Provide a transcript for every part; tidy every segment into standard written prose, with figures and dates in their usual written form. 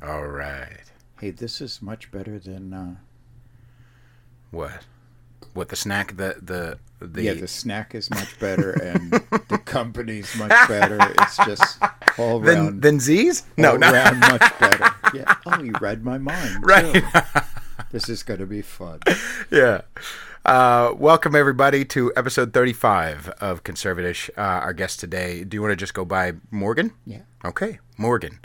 All right. Hey, this is much better than. What? What the snack? The The snack is much better, and the company's much better. It's just all round. Than Z's? All round much better. Yeah. Oh, you read my mind. Right. Too. This is going to be fun. Yeah. Welcome everybody to episode 35 of Conservatish. Our guest today. Do you want to just go by Morgan? Yeah. Okay, Morgan.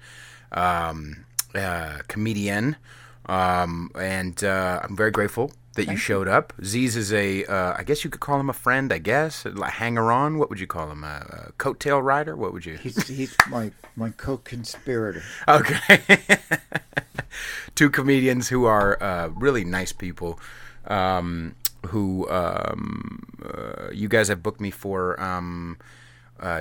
Comedian, and I'm very grateful that you showed up. Ziz is I guess you could call him a friend, I guess, a hanger-on. What would you call him? A coattail rider? What would you? He's my co-conspirator. Okay. Two comedians who are really nice people, who you guys have booked me for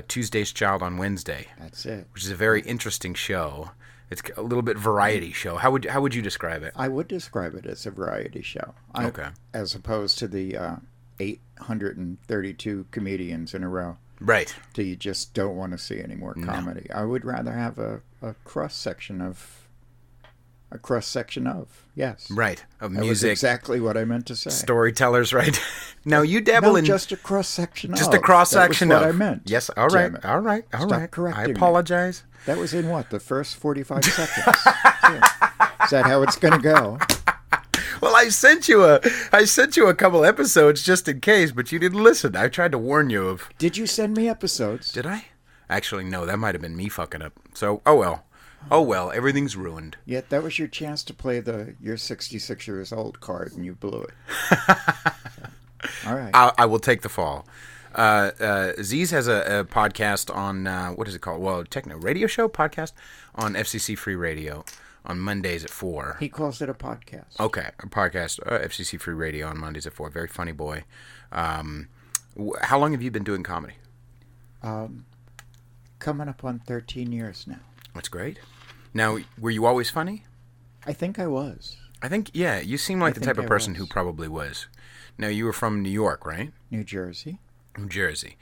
Tuesday's Child on Wednesday. That's it. Which is a very interesting show. It's a little bit variety show. How would you describe it? I would describe it as a variety show. Okay. As opposed to the 832 comedians in a row. Right. So you just don't want to see any more comedy. No. I would rather have a cross section of. Yes. Right. Of music. That was exactly what I meant to say. Storytellers, right? Now you dabble in just a cross section of. Just a cross section of. That's what I meant. Yes. All right. All right. Stop correcting I apologize. Me. That was in what? The first 45 seconds. Is that how it's going to go? Well, I sent you a couple episodes just in case, but you didn't listen. I tried to warn you of. Did you send me episodes? Did I? Actually, no. That might have been me fucking up. So, oh well. Oh well, everything's ruined. Yet that was your chance to play you're 66 years old card, and you blew it. All right. I will take the fall. Ziz has a podcast on, what is it called? Well, radio show podcast on FCC Free Radio on Mondays at 4. He calls it a podcast. Okay, a podcast, FCC Free Radio on Mondays at 4. Very funny boy. How long have you been doing comedy? Coming up on 13 years now. That's great. Now, were you always funny? I think I was. I think, yeah, you seem like the type of person who probably was. Now, you were from New York, right? New Jersey. New Jersey.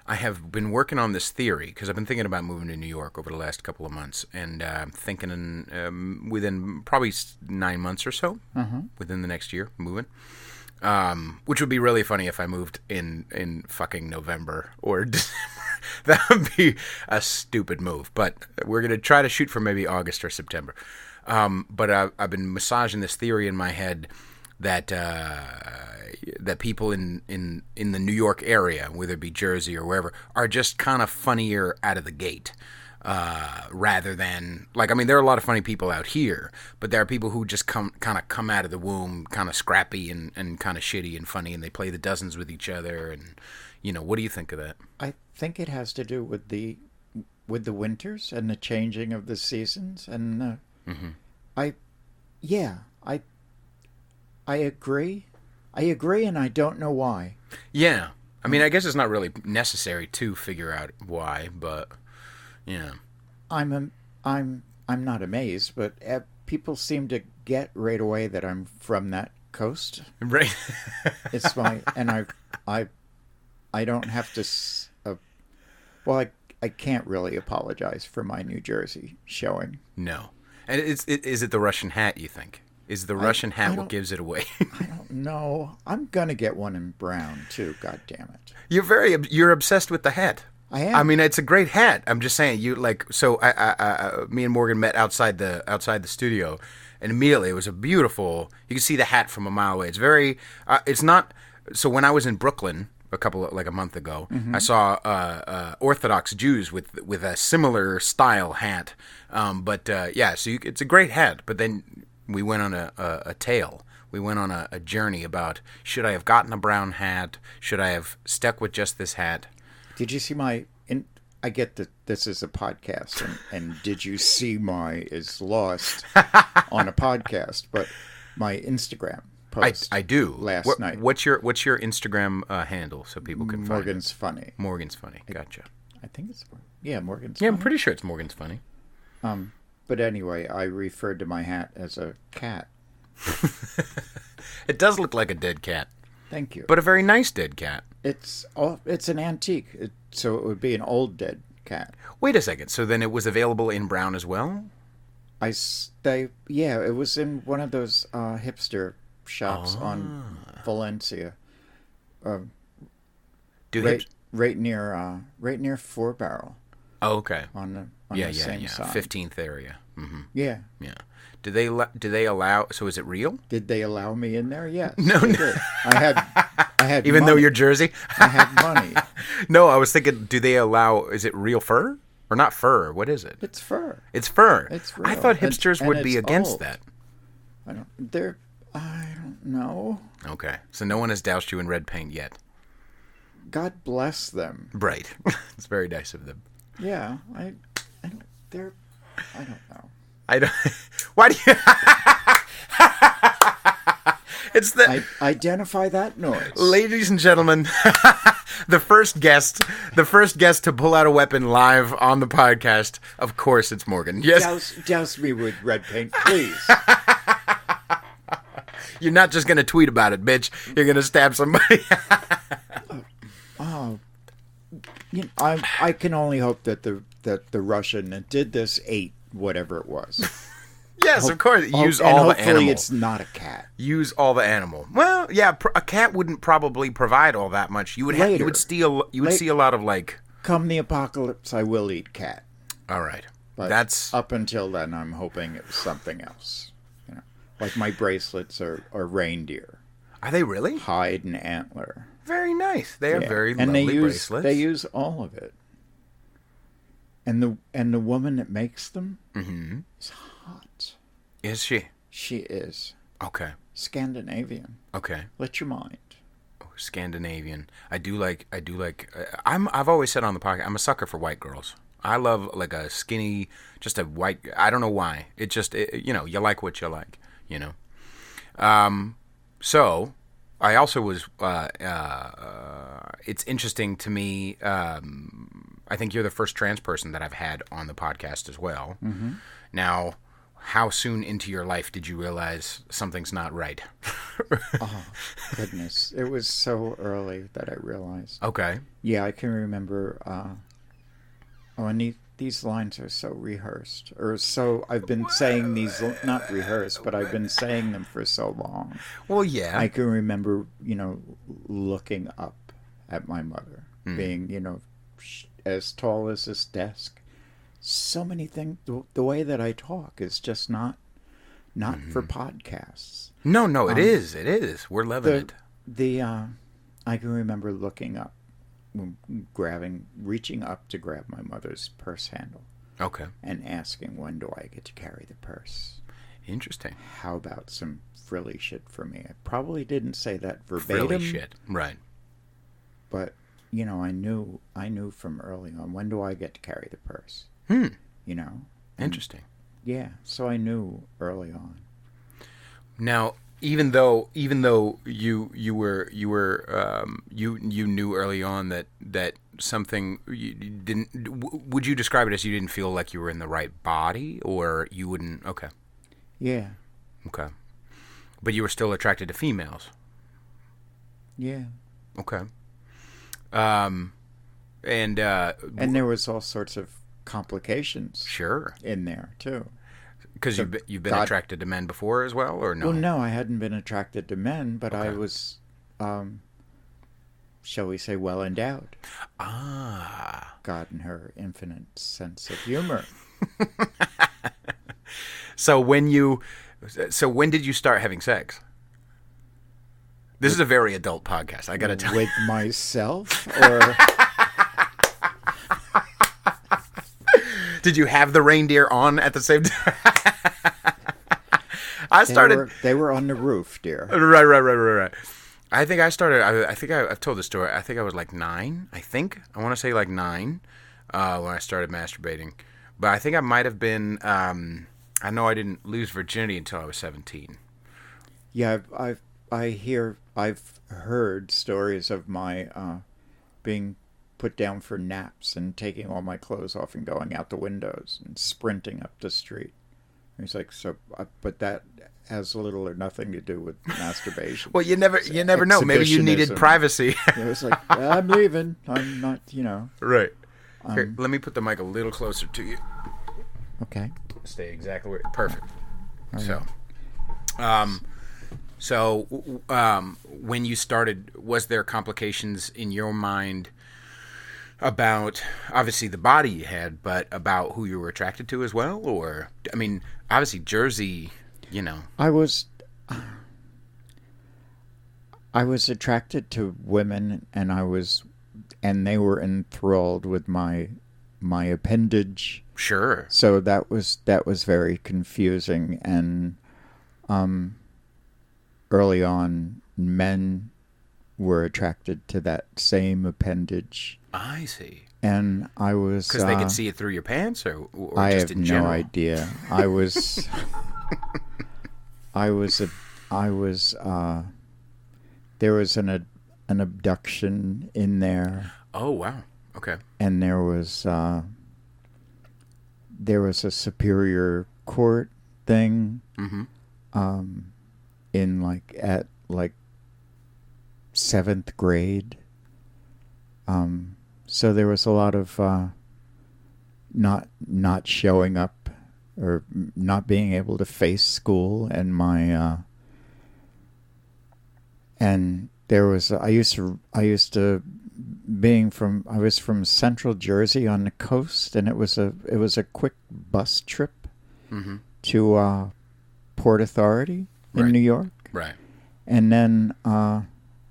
I have been working on this theory, because I've been thinking about moving to New York over the last couple of months, and I'm thinking within probably 9 months or so, within the next year, moving. Which would be really funny if I moved in fucking November or December. That would be a stupid move, but we're going to try to shoot for maybe August or September. But I've been massaging this theory in my head that that people in the New York area, whether it be Jersey or wherever, are just kind of funnier out of the gate. Rather than, there are a lot of funny people out here, but there are people who just come out of the womb kind of scrappy and kind of shitty and funny, and they play the dozens with each other. And what do you think of that? I think it has to do with the winters and the changing of the seasons, and I agree. I agree, and I don't know why. Yeah, I guess it's not really necessary to figure out why, but. Yeah, I'm not amazed, but people seem to get right away that I'm from that coast. Right. It's and I don't have to. I can't really apologize for my New Jersey showing. No, and is it the Russian hat? You think is the Russian hat what gives it away? I don't know. I'm gonna get one in brown too. God damn it! You're obsessed with the hat. I am. It's a great hat. I'm just saying, me and Morgan met outside the studio, and immediately it was a beautiful. You can see the hat from a mile away. It's very. It's not. So when I was in Brooklyn a month ago, I saw Orthodox Jews with a similar style hat. It's a great hat. But then we went on a tale. We went on a journey about should I have gotten a brown hat? Should I have stuck with just this hat? Did you see I get that this is a podcast, and did you see my is lost on a podcast, but my Instagram post I do. Last night. What's your Instagram handle so people can find it? Morgan's Funny. Morgan's Funny. Gotcha. I think it's Morgan's Yeah, Funny. I'm pretty sure it's Morgan's Funny. But anyway, I referred to my hat as a cat. It does look like a dead cat. Thank you. But a very nice dead cat. It's an antique, so it would be an old dead cat. Wait a second. So then it was available in brown as well? it was in one of those hipster shops on Valencia. Right near Four Barrel. Oh, okay. On the same side. 15th area. Mm-hmm. Yeah. Yeah. Do they allow? So is it real? Did they allow me in there? Yes. No. Did. I had even money. though you're Jersey. I had money. No, I was thinking. Do they allow? Is it real fur or not fur? What is it? It's fur. It's fur. It's real. I thought hipsters and would be against old. that. I don't know. Okay, so no one has doused you in red paint yet. God bless them. Right. It's very nice of them. Yeah, I don't know. I don't. Why do you? It's the. Identify that noise, ladies and gentlemen. The first guest to pull out a weapon live on the podcast. Of course, it's Morgan. Yes. Douse me with red paint, please. You're not just gonna tweet about it, bitch. You're gonna stab somebody. I can only hope that the Russian that did this ate whatever it was. Yes, of course. Use all the animal. Hopefully it's not a cat. Use all the animal. Well, yeah, a cat wouldn't probably provide all that much. You would see a lot of like. Come the apocalypse, I will eat cat. All right, but that's up until then. I'm hoping it was something else. You know, like my bracelets are reindeer. Are they really? Hide and antler. Very nice. They are very lovely bracelets. They use all of it. And the woman that makes them is hot. Is she? She is. Okay. Scandinavian. Okay. Let your mind. Oh, Scandinavian. I've always said on the podcast, I'm a sucker for white girls. I love like a skinny, just a white. I don't know why. You like what you like. You know. So. I also was. It's interesting to me. I think you're the first trans person that I've had on the podcast as well. Mm-hmm. Now, how soon into your life did you realize something's not right? Oh, goodness. It was so early that I realized. Okay. Yeah, I can remember. And these lines are so rehearsed. Or so I've been saying these, not rehearsed, but I've been saying them for so long. Well, yeah. I can remember, looking up at my mother, being, as tall as this desk. So many things. The way that I talk is just not for podcasts. No, it is. It is. We're loving it. I can remember looking up, reaching up to grab my mother's purse handle. Okay. And asking, when do I get to carry the purse? Interesting. How about some frilly shit for me? I probably didn't say that verbatim. Frilly shit, right. But, I knew from early on, when do I get to carry the purse? Interesting. Yeah, so I knew early on. Now, even though you knew early on that something you didn't, would you describe it as you didn't feel like you were in the right body, or you wouldn't? Okay. Yeah. Okay. But you were still attracted to females. Yeah. Okay. And there was all sorts of complications. Sure. In there too. Because you've been attracted to men before as well, or no? Well, no, I hadn't been attracted to men, but okay. I was, shall we say, well endowed. Ah. God and her infinite sense of humor. So when did you start having sex? This is a very adult podcast. I got to tell you. With myself, or did you have the reindeer on at the same time? They were on the roof, dear. Right. I think I started. I've told this story. I think I was like 9. I want to say like 9 when I started masturbating. But I think I might have been. I know I didn't lose virginity until I was 17. Yeah, I've heard stories of my being put down for naps and taking all my clothes off and going out the windows and sprinting up the street. And he's like, but that has little or nothing to do with masturbation. Well, you never know. Maybe you needed privacy. It was like, I'm leaving. I'm not, Right. Here, let me put the mic a little closer to you. Okay. Stay exactly where. Perfect. Okay. When you started, was there complications in your mind about obviously the body you had, but about who you were attracted to as well? Or, I mean, obviously Jersey, you know. I was attracted to women, and they were enthralled with my appendage. Sure. So that was very confusing, and early on, men were attracted to that same appendage. I see. And I was because they could see it through your pants, or I just have in general. no idea. There was an abduction in there. Oh wow. Okay. And there was a superior court thing. Mm-hmm. In at 7th grade. So there was a lot of not showing up or not being able to face school, and and there was I was from Central Jersey on the coast, and it was a quick bus trip Mm-hmm. to Port Authority in Right. New York, Right. and then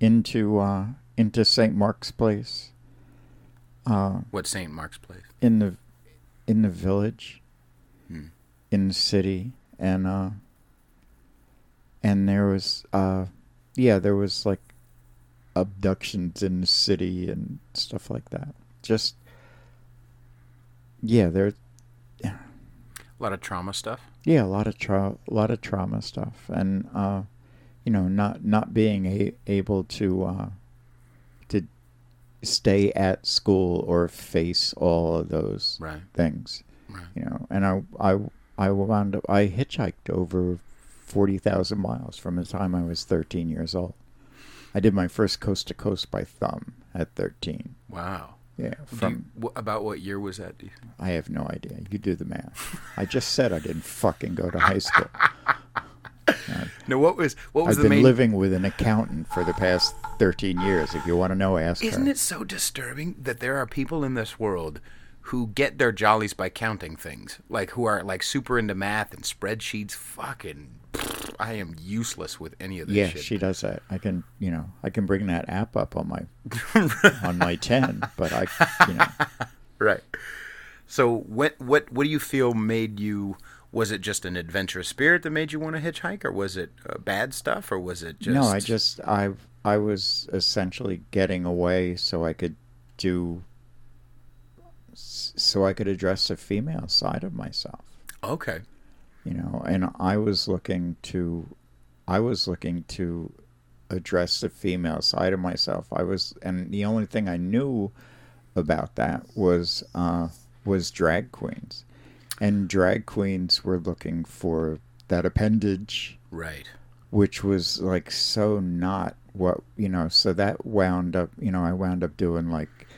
into St. Mark's Place. What's St. Mark's Place? In the village, in the city, and there was there was like abductions in the city and stuff like that. Just there. A lot of trauma stuff. Yeah, a lot of trauma stuff, and not being able to stay at school or face all of those Right. things. Right. And I wound up, I hitchhiked over 40,000 miles from the time I was 13 years old. I did my first coast to coast by thumb at 13. Wow. Yeah. About what year was that, do you think? I have no idea. You do the math. I just said I didn't fucking go to high school. No, what was I've the been main... living with an accountant for the past 13 years. If you want to know, ask her. Isn't it so disturbing that there are people in this world who get their jollies by counting things, like who are like super into math and spreadsheets? Fucking, I am useless with any of this Yeah, shit. she does that. I can bring that app up on my 10, but Right. So what do you feel made you? Was it just an adventurous spirit that made you want to hitchhike, or was it bad stuff, or was it just... No, I was essentially getting away so I could address the female side of myself. Okay. And I was looking to address the female side of myself. And the only thing I knew about that was drag queens. And drag queens were looking for that appendage. Right. Which was like so not what, so that wound up, I wound up doing like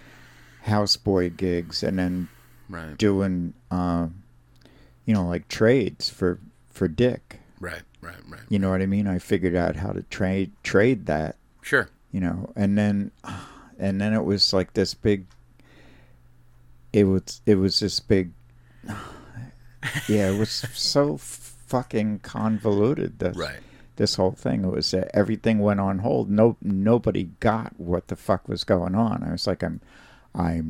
houseboy gigs, and then Right. doing, like trades for dick. Right. You know what I mean? I figured out how to trade that. Sure. And then it was like this big. It was this big. Yeah, it was so fucking convoluted. Right. This whole thing. It was everything went on hold. Nobody got what the fuck was going on. I was like, I'm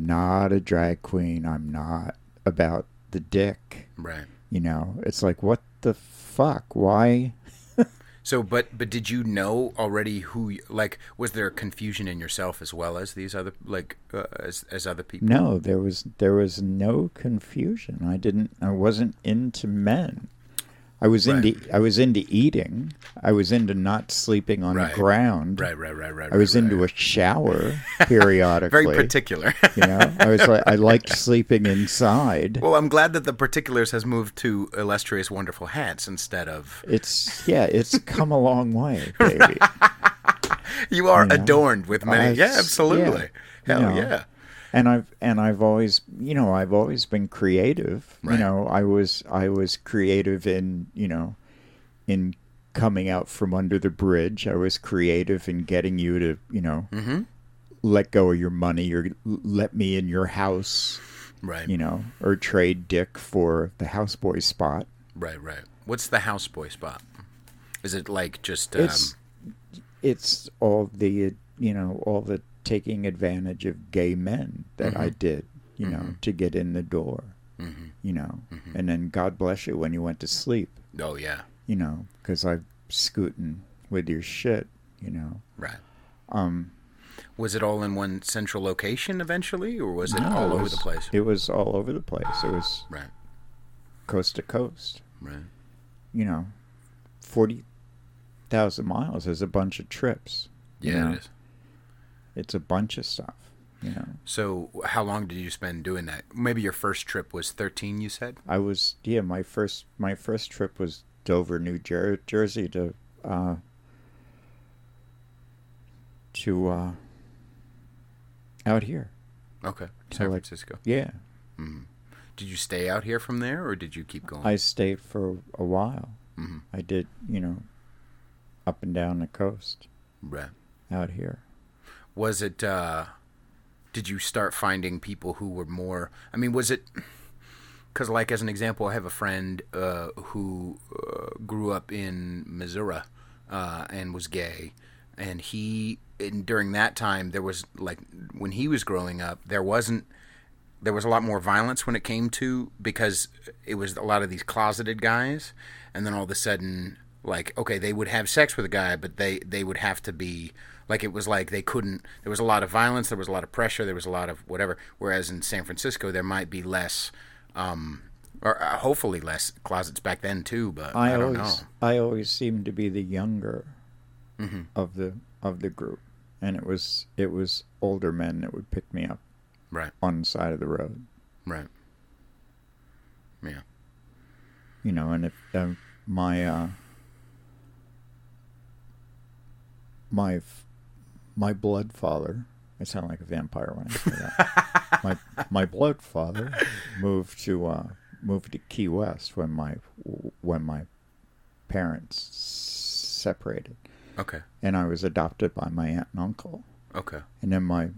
not a drag queen. I'm not about the dick. Right. It's like, what the fuck? Why? So, but did you know already who? Was there confusion in yourself as well as these other as other people? No, there was no confusion. I wasn't into men. I was into eating. I was into not sleeping on the ground. Right. I was into a shower periodically. Very particular. I liked sleeping inside. Well, I'm glad that the particulars has moved to illustrious, wonderful hats instead of. It's come a long way, baby. You are adorned with many. Yeah, absolutely. Yeah, Hell yeah. I've always, I've always been creative. Right. I was creative in, in coming out from under the bridge. I was creative in getting you to, Mm-hmm. let go of your money or let me in your house, Right. Or trade Dick for the houseboy spot. Right. Right. What's the houseboy spot? Is it like just? It's all the, all the taking advantage of gay men that I did, to get in the door, and then God bless you when you went to sleep, Oh yeah. because I'm scooting with your shit, Right. Was it all in one central location eventually, or was it all over the place? It was all over the place. It was Right. coast to coast. Right. 40,000 miles is a bunch of trips. Yeah, it is. It's a bunch of stuff. So, how long did you spend doing that? Maybe your first trip was 13. You said. My first trip was Dover, New Jersey to out here. Okay. San like, Francisco. Yeah. Mm-hmm. Did you stay out here from there, or did you keep going? I stayed for a while. Mm-hmm. I did, up and down the coast. Right. Out here. Was it, did you start finding people who were more, I mean, was it, because like as an example, I have a friend who grew up in Missouri and was gay, and during that time, there was, like, when he was growing up, there was a lot more violence when it came to, because it was a lot of these closeted guys, and then all of a sudden, like, okay, they would have sex with a guy, but they would have to be, like, it was like they couldn't, there was a lot of violence, there was a lot of pressure, there was a lot of whatever, whereas in San Francisco, there might be less, or hopefully less closets back then too, but I don't know. I always seemed to be the younger of the group, and it was older men that would pick me up Right. on the side of the road. Right. Yeah. And if my blood father, I sound like a vampire when I say that. my blood father moved to Key West when my parents separated. Okay. And I was adopted by my aunt and uncle. Okay. And then my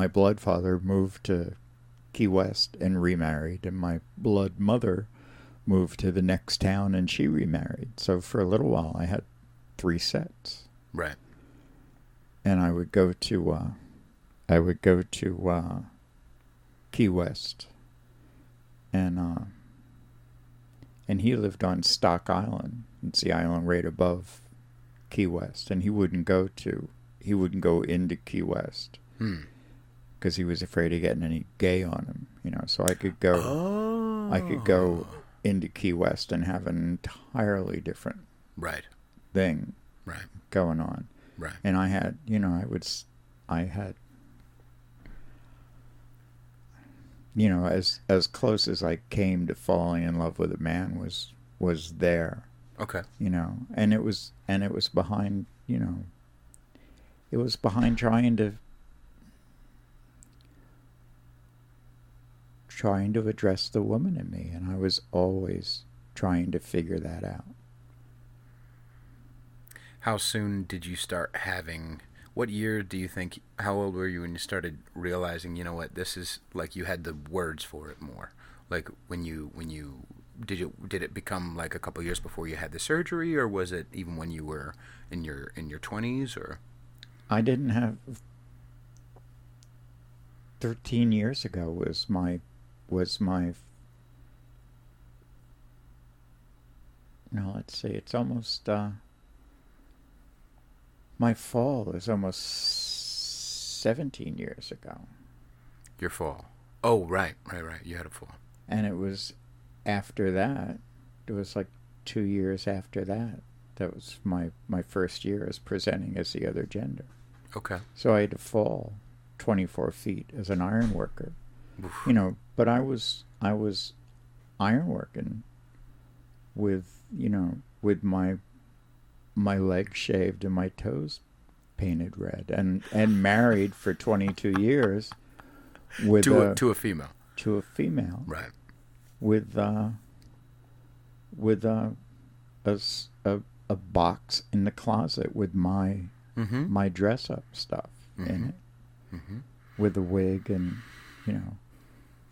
blood father moved to Key West and remarried, and my blood mother moved to the next town and she remarried. So for a little while I had 3 sets. Right. And I would go to Key West, and he lived on Stock Island. It's the island right above Key West, and he wouldn't go into Key West because he was afraid of getting any gay on him. So I could go into Key West and have an entirely different thing going on. Right. And I had, as close as I came to falling in love with a man was there. Okay. And it was behind, it was behind trying to address the woman in me, and I was always trying to figure that out. How soon did you start having, what year do you think, how old were you when you started realizing, this is, like, you had the words for it more? Like, did it become like a couple years before you had the surgery, or was it even when you were in your 20s, or? I didn't have, 13 years ago was my no, let's see, it's almost, my fall is almost 17 years ago. Your fall. Oh, right. You had a fall. And it was after that, it was like 2 years after that. That was my first year as presenting as the other gender. Okay. So I had to fall 24 feet as an iron worker. Oof. But I was iron working with my legs shaved and my toes painted red, and married for 22 years with to a female. To a female. Right. With a box in the closet with my my dress up stuff in it, with a wig and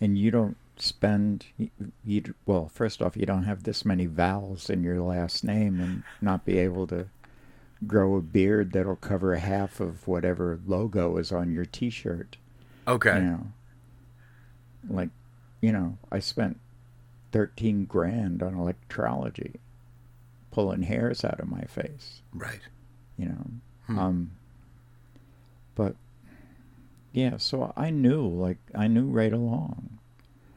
and you don't spend well, first off, you don't have this many vowels in your last name and not be able to grow a beard that'll cover half of whatever logo is on your T-shirt. Okay. I spent 13 grand on electrology, pulling hairs out of my face. Right. But yeah, so I knew right along.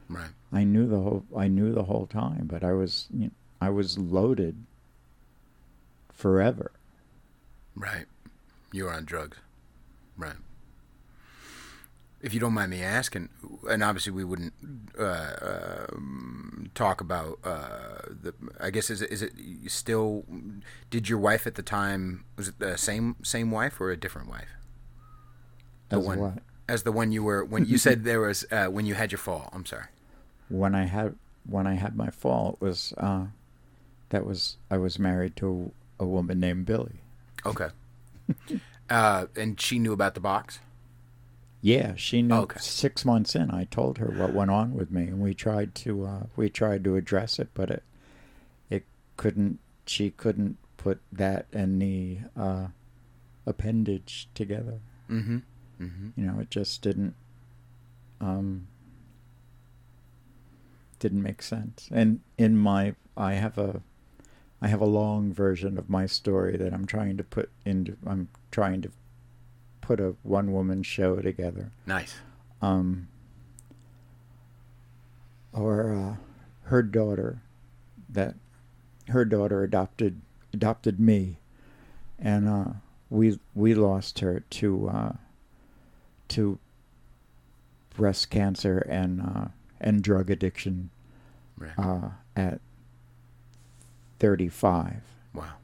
Right. I knew the whole time, but I was loaded forever. Right. You were on drugs. Right. If you don't mind me asking, and obviously we wouldn't talk about I guess is it still? Did your wife at the time, was it the same wife or a different wife? As the one you were when you said there was when you had your fall. I'm sorry. When I had my fall, it was I was married to a woman named Billy. Okay. And she knew about the box? Yeah, she knew. Okay. 6 months in, I told her what went on with me, and we tried to address it, but it couldn't. She couldn't put that and the appendage together. Mm-hmm. Mm-hmm. It just didn't make sense. And I have a long version of my story that I'm trying to put a one-woman show together. Nice. Or her daughter adopted me, and we lost her to breast cancer and drug addiction. Right. At 35. Wow.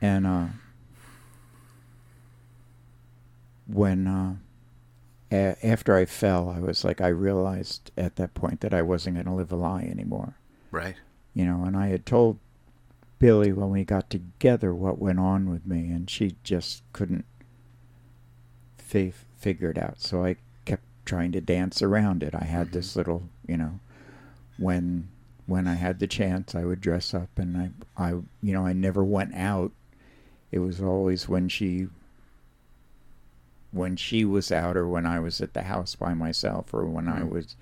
And when after I fell, I was like, I realized at that point that I wasn't going to live a lie anymore. Right. And I had told Billy when we got together what went on with me, and she just couldn't figure it out. So I kept trying to dance around it. I had this little, when I had the chance, I would dress up, and I never went out. It was always when she was out, or when I was at the house by myself, or when I was,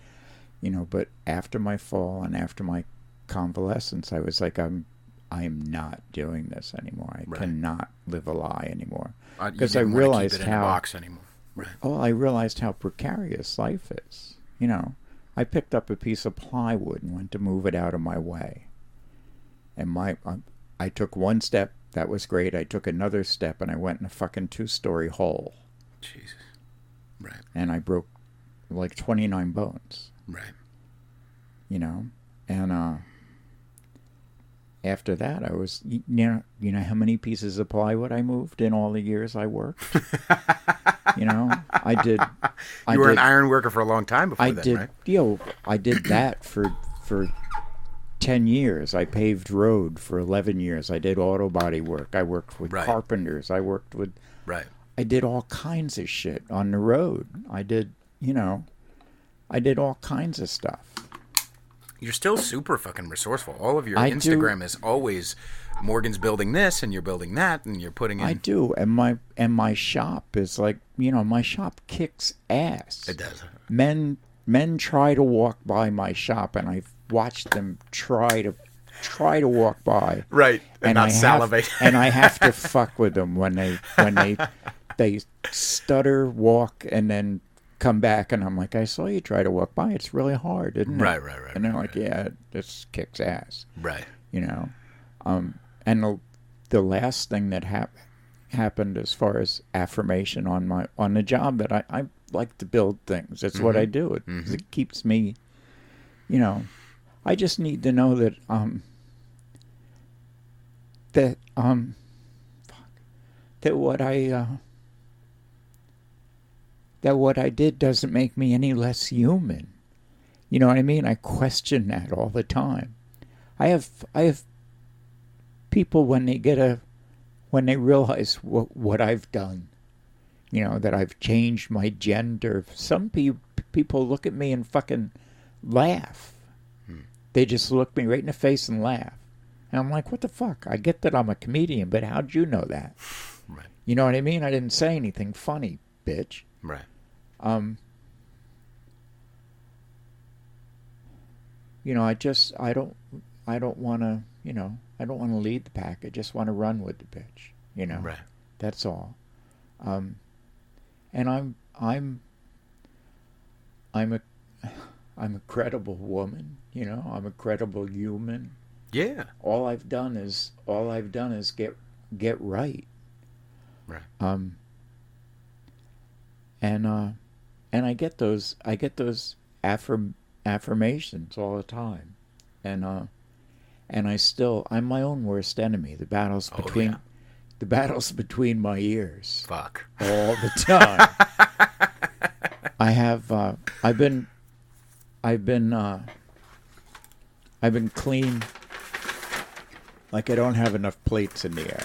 but after my fall and after my convalescence, I was like, I'm not doing this anymore. I cannot live a lie anymore. Because I realized keep it in a box anymore. Right. Oh, I realized how precarious life is. I picked up a piece of plywood and went to move it out of my way. And I took one step, that was great. I took another step, and I went in a fucking 2-story hole. Jesus. Right. And I broke like 29 bones. Right. And after that, I was, how many pieces of plywood I moved in all the years I worked? I did. You were an iron worker for a long time before that, right? I did that for 10 years. I paved road for 11 years. I did auto body work. I worked with carpenters. I worked with... Right. I did all kinds of shit on the road. I did all kinds of stuff. You're still super fucking resourceful. All of your Instagram is always Morgan's building this and you're building that and you're putting in... I do. And my shop is like, my shop kicks ass. It does. Men try to walk by my shop, and I've watched them try to walk by. Right. And not salivate. And I have to fuck with them when they stutter, walk, and then come back, and I'm like, I saw you try to walk by. It's really hard, isn't it? Right. And they're like, yeah, this kicks ass. Right. And the last thing that happened as far as affirmation on the job, that I like to build things. It's what I do. It keeps me, I just need to know that that what that what I did doesn't make me any less human. You know what I mean? I question that all the time. I have people when they realize what I've done, you know, that I've changed my gender. Some people look at me and fucking laugh. They just look me right in the face and laugh. And I'm like, what the fuck? I get that I'm a comedian, but how'd you know that? Right. You know what I mean? I didn't say anything funny, bitch. Right. You know, I don't want to, you know, I don't want to lead the pack. I just want to run with the bitch, you know. Right. That's all. And I'm a credible woman, you know. I'm a credible human. Yeah. All I've done is get right. Right. And I get those affirmations all the time, and I'm my own worst enemy. The battles between my ears. Fuck. All the time. I've been clean. Like I don't have enough plates in the air.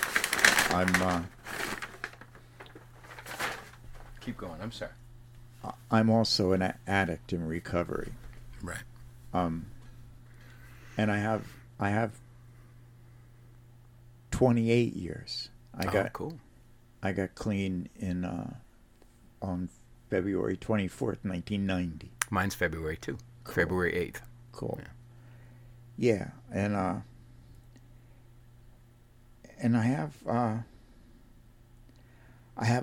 Keep going. I'm sorry. I'm also an addict in recovery. Right. And I have 28 years. Cool. I got clean on February 24th, 1990. Mine's February too. Cool. February 8th. Cool. Yeah, and I have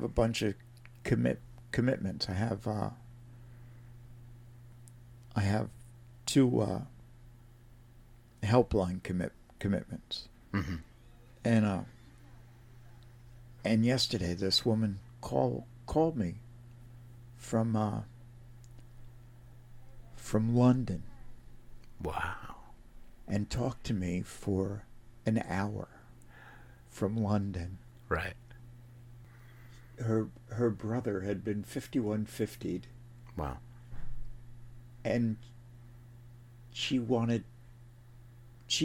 a bunch of commitments. I have two helpline commitments. Mm-hmm. And yesterday this woman called me from London. Wow. And talked to me for an hour from London. Right. Her brother had been 5150'd. Wow. And she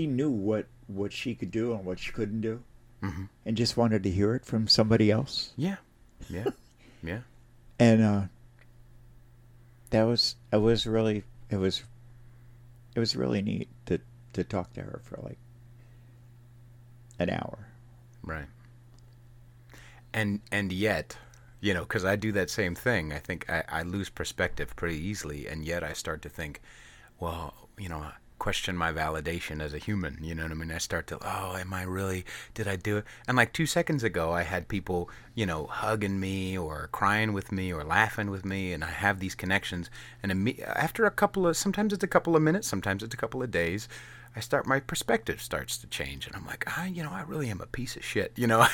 knew what she could do and what she couldn't do. Mm-hmm. And just wanted to hear it from somebody else. Yeah. Yeah. Yeah. And it was really neat to talk to her for like an hour. Right. And yet, you know, because I do that same thing. I think I lose perspective pretty easily, and yet I start to think, well, you know, question my validation as a human. You know what I mean? I start to, did I do it? And like 2 seconds ago, I had people, you know, hugging me or crying with me or laughing with me, and I have these connections. And after sometimes it's a couple of minutes, sometimes it's a couple of days, my perspective starts to change, and I'm like, I really am a piece of shit. You know,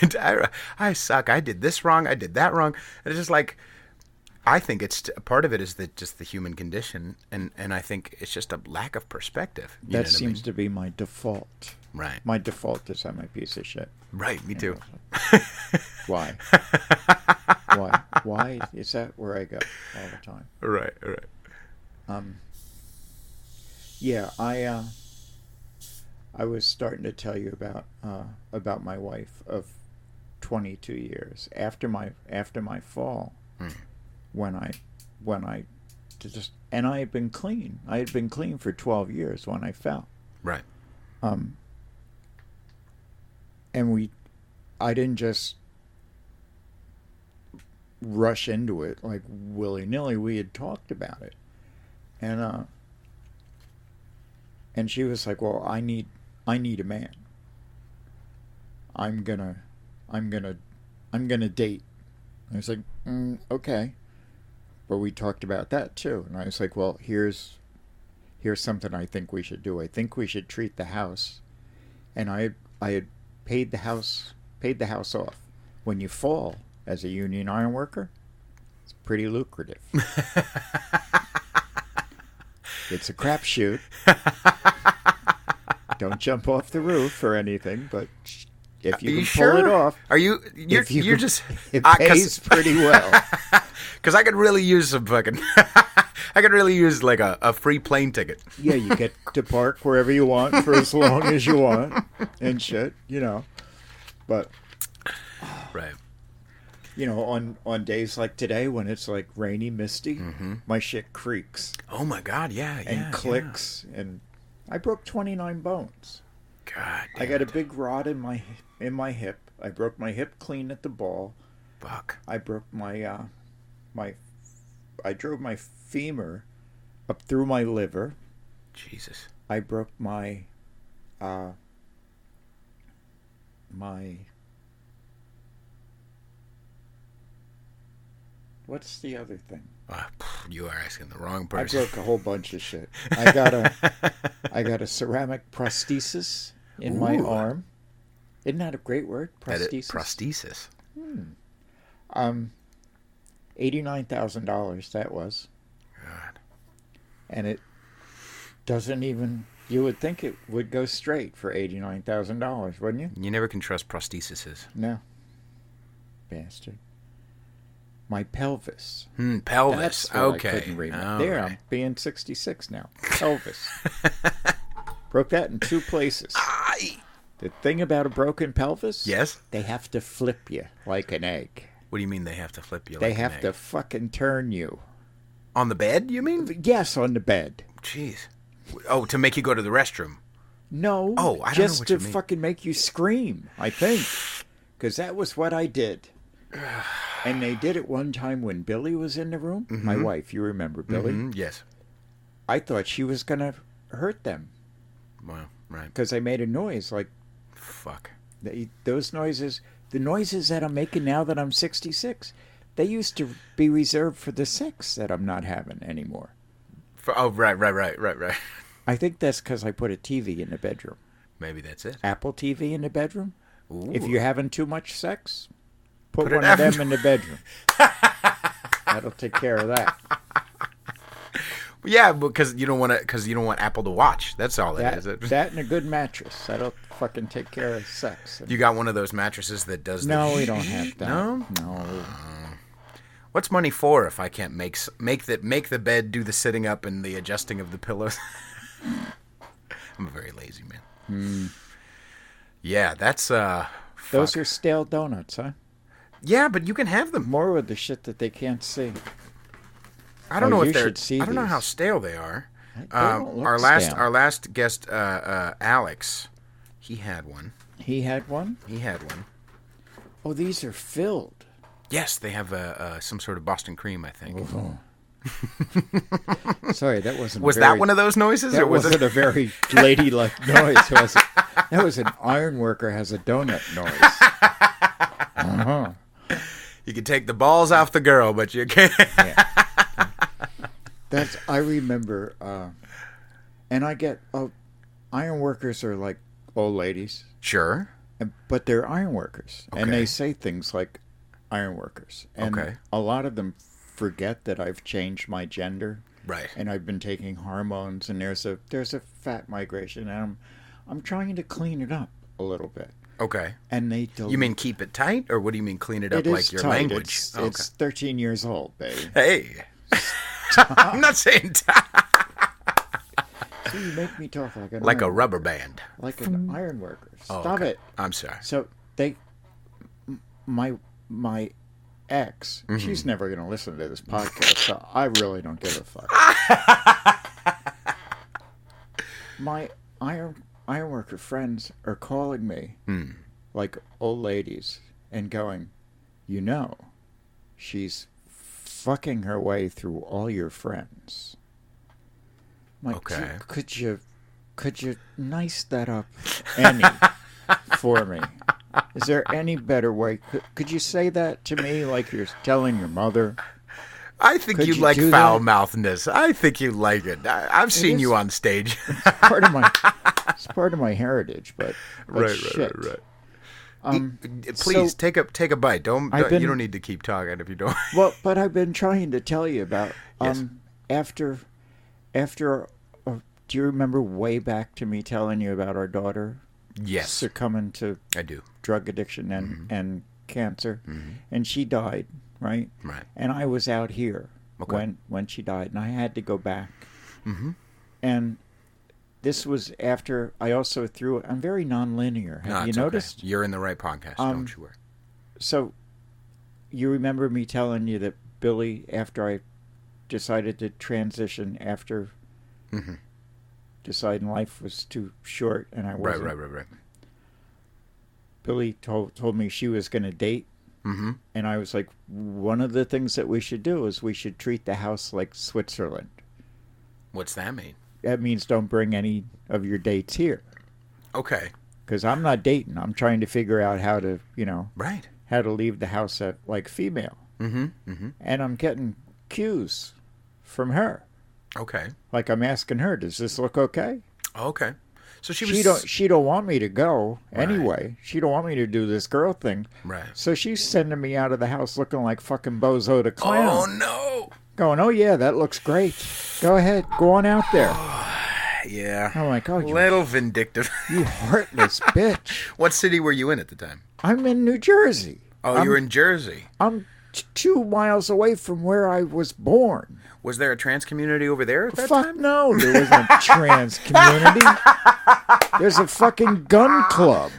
I suck. I did this wrong. I did that wrong. And it's just like, I think it's part of it is just the human condition, and I think it's just a lack of perspective. That seems to be my default. Right. My default is I'm a piece of shit. Right. Me too. Why? Why is that where I go all the time? Right. Yeah, I was starting to tell you about my wife of 22 years after my fall. When I and I had been clean. I had been clean for 12 years when I fell. Right. And I didn't just rush into it like willy-nilly. We had talked about it. And she was like, "Well, I need a man. I'm gonna date." I was like, "Okay." But we talked about that too, and I was like, "Well, here's something I think we should do. I think we should treat the house." And I had paid the house off. When you fall as a union iron worker, it's pretty lucrative. It's a crapshoot. Don't jump off the roof or anything, but if you can pull it off, it pays pretty well. Because I could really use some fucking... I could really use like a free plane ticket. Yeah, you get to park wherever you want for as long as you want and shit, But... Right. On days like today when it's like rainy, misty, my shit creaks. Oh my God, yeah. And clicks, and I broke 29 bones. God damn I got a big rod in my hip. I broke my hip clean at the ball. Fuck. I broke my I drove my femur up through my liver. Jesus. I broke my what's the other thing? You are asking the wrong I person. broke a whole bunch of shit. I got a ceramic prosthesis in my arm. Isn't that a great word? Prosthesis. Prosthesis. $89,000 that was. God. And it doesn't even... You would think it would go straight for $89,000, wouldn't you? You never can trust prostheses. No. Bastard. My pelvis. Pelvis. That's what Okay. I couldn't remember. All There, right. I'm being 66 now. Pelvis. Broke that in 2 places. The thing about a broken pelvis? Yes? They have to flip you like an egg. What do you mean they have to flip you? They like an have egg? to fucking turn you. On the bed, you mean? Yes, on the bed. Jeez. Oh, to make you go to the restroom. No. Oh, I don't know just what to you mean. fucking make you scream, I think. Because that was what I did. And they did it one time when Billy was in the room. My wife, you remember Billy? Yes. I thought she was going to hurt them. Well, right. Because I made a noise like... Fuck. Those noises... The noises that I'm making now that I'm 66, they used to be reserved for the sex that I'm not having anymore. Right. I think that's because I put a TV in the bedroom. Maybe that's it. Apple TV in the bedroom. Ooh. If you're having too much sex, put it one of them in the bedroom. That'll take care of that. Yeah, because you don't want Apple to watch. That's all it is. That and a good mattress. That'll fucking take care of sex. You got one of those mattresses that does No, we don't have that. No? No. What's money for if I can't make the bed do the sitting up and the adjusting of the pillows? I'm a very lazy man. Yeah, that's Those are stale donuts, huh? Yeah, but you can have them. More with the shit that they can't see. I don't know you if they're. should see I don't know these. how stale they are. They don't look Our stale. last guest, Alex, he had one. He had one? He had one. Oh, these are filled. Yes, they have some sort of Boston cream, I think. Oh. Sorry, that wasn't. Was that one of those noises? That or was wasn't it? a very ladylike noise, was it? That was an iron worker has a donut noise. You can take the balls off the girl, but you can't. Yeah. I remember, and I get, iron workers are like old ladies. Sure. But they're iron workers. Okay. And they say things like iron workers. And Okay. a lot of them forget that I've changed my gender. Right. And I've been taking hormones, and there's a fat migration, and I'm trying to clean it up a little bit. Okay. And they You mean keep it tight, or what do you mean clean it up it like is your tight. language? It's 13 years old, baby. Hey. I'm not saying tight. So you make me talk like Like a rubber band. like an iron worker. Oh, Stop okay. it. I'm sorry. So my ex, she's never going to listen to this podcast, so I really don't give a fuck. My ironworker friends are calling me like old ladies and going, she's fucking her way through all your friends. I'm like, Okay. Could you nice that up any for me? Is there any better way? Could you say that to me like you're telling your mother? I think Could you you like do foul-mouthedness. I think you like it. I've seen you on stage. It's part of my heritage, but Right. shit. Please so- take a bite. You don't need to keep talking if you don't. Well, but I've been trying to tell you about Yes. after. Do you remember way back to me telling you about our daughter Yes, succumbing to I do. drug addiction and cancer, and she died right? Right. And I was out here Okay. when she died, and I had to go back. Mm-hmm. And this was after I also threw it. I'm very nonlinear. No, Have you it's noticed? okay. You're in the right podcast. Don't you worry. So, you remember me telling you that Billy, after I decided to transition, after Mm-hmm. deciding life was too short and I wasn't. Right. Billy told me she was going to date. Mm-hmm. And I was like, one of the things that we should do is we should treat the house like Switzerland. What's that mean? That means don't bring any of your dates here. Okay. Because I'm not dating. I'm trying to figure out how to, Right. how to leave the house like female. Mm-hmm. Mm-hmm. And I'm getting cues from her. Okay. Like I'm asking her, does this look okay? Okay. So she She don't want me to go Right. anyway. She don't want me to do this girl thing. Right. So she's sending me out of the house looking like fucking Bozo the Clown. Oh no. Going, oh yeah, that looks great. Go ahead, go on out there. Yeah. I'm like, oh, you Little vindictive. you heartless bitch. What city were you in at the time? I'm in New Jersey. Oh, you were in Jersey. I'm 2 miles away from where I was born. Was there a trans community over there at that Fuck time? no, there wasn't a trans community. There's a fucking gun club.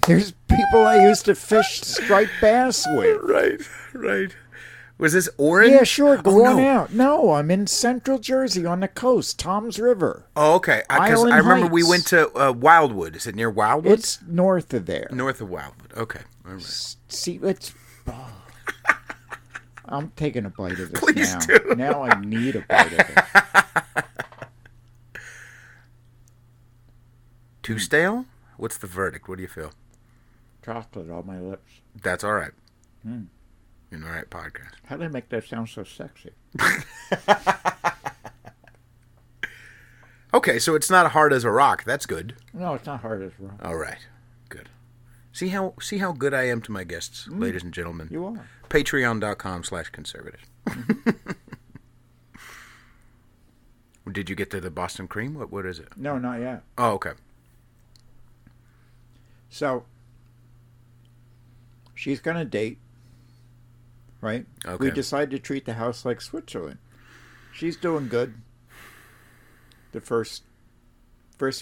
There's people I used to fish striped bass with. Right. Was this orange? Yeah, sure, go on no. out. No, I'm in Central Jersey on the coast, Tom's River. Oh, okay. Because Island I remember we Heights. went to Wildwood. Is it near Wildwood? It's north of there. North of Wildwood. Okay. All right. See, it's... oh. I'm taking a bite of this Please now. do. Now I need a bite of it. Too stale? What's the verdict? What do you feel? Chocolate on my lips. That's all right. Mm. You're in the right podcast. How did I make that sound so sexy? Okay, so it's not hard as a rock. That's good. No, it's not hard as wrong. All right. Good. See how good I am to my guests, ladies and gentlemen. You are. Patreon.com/conservative. Did you get to the Boston cream? What is it? No, not yet. Oh, okay. So, she's going to date, right? Okay. We decide to treat the house like Switzerland. She's doing good. The first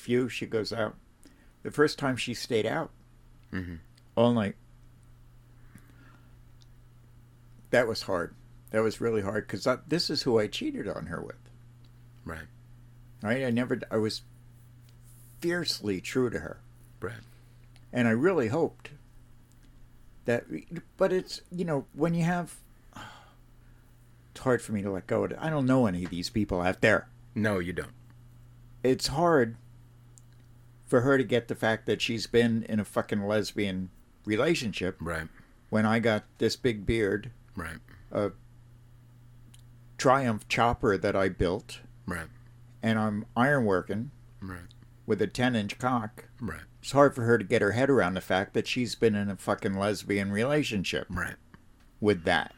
few, she goes out. The first time she stayed out all night. That was hard. That was really hard because this is who I cheated on her with. Right. Right? I was fiercely true to her. Right. And I really hoped that, but it's, when you have, it's hard for me to let go of it. I don't know any of these people out there. No, you don't. It's hard for her to get the fact that she's been in a fucking lesbian relationship. Right. When I got this big beard, Right. a Triumph chopper that I built, Right. and I'm ironworking Right. with a 10-inch cock. Right. It's hard for her to get her head around the fact that she's been in a fucking lesbian relationship. Right. With that.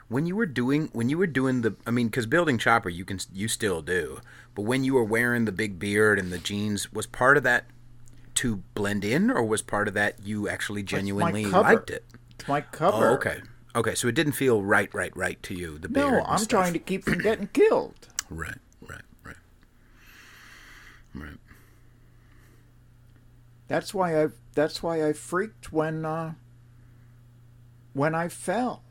When you were doing the, I mean, because building chopper, you still do, but when you were wearing the big beard and the jeans, was part of that to blend in, or was part of that you actually genuinely liked it? It's my cover. Oh, okay. Okay, so it didn't feel right to you, the beard. No, and I'm stuff. trying to keep from getting killed. Right. That's why I freaked when I fell.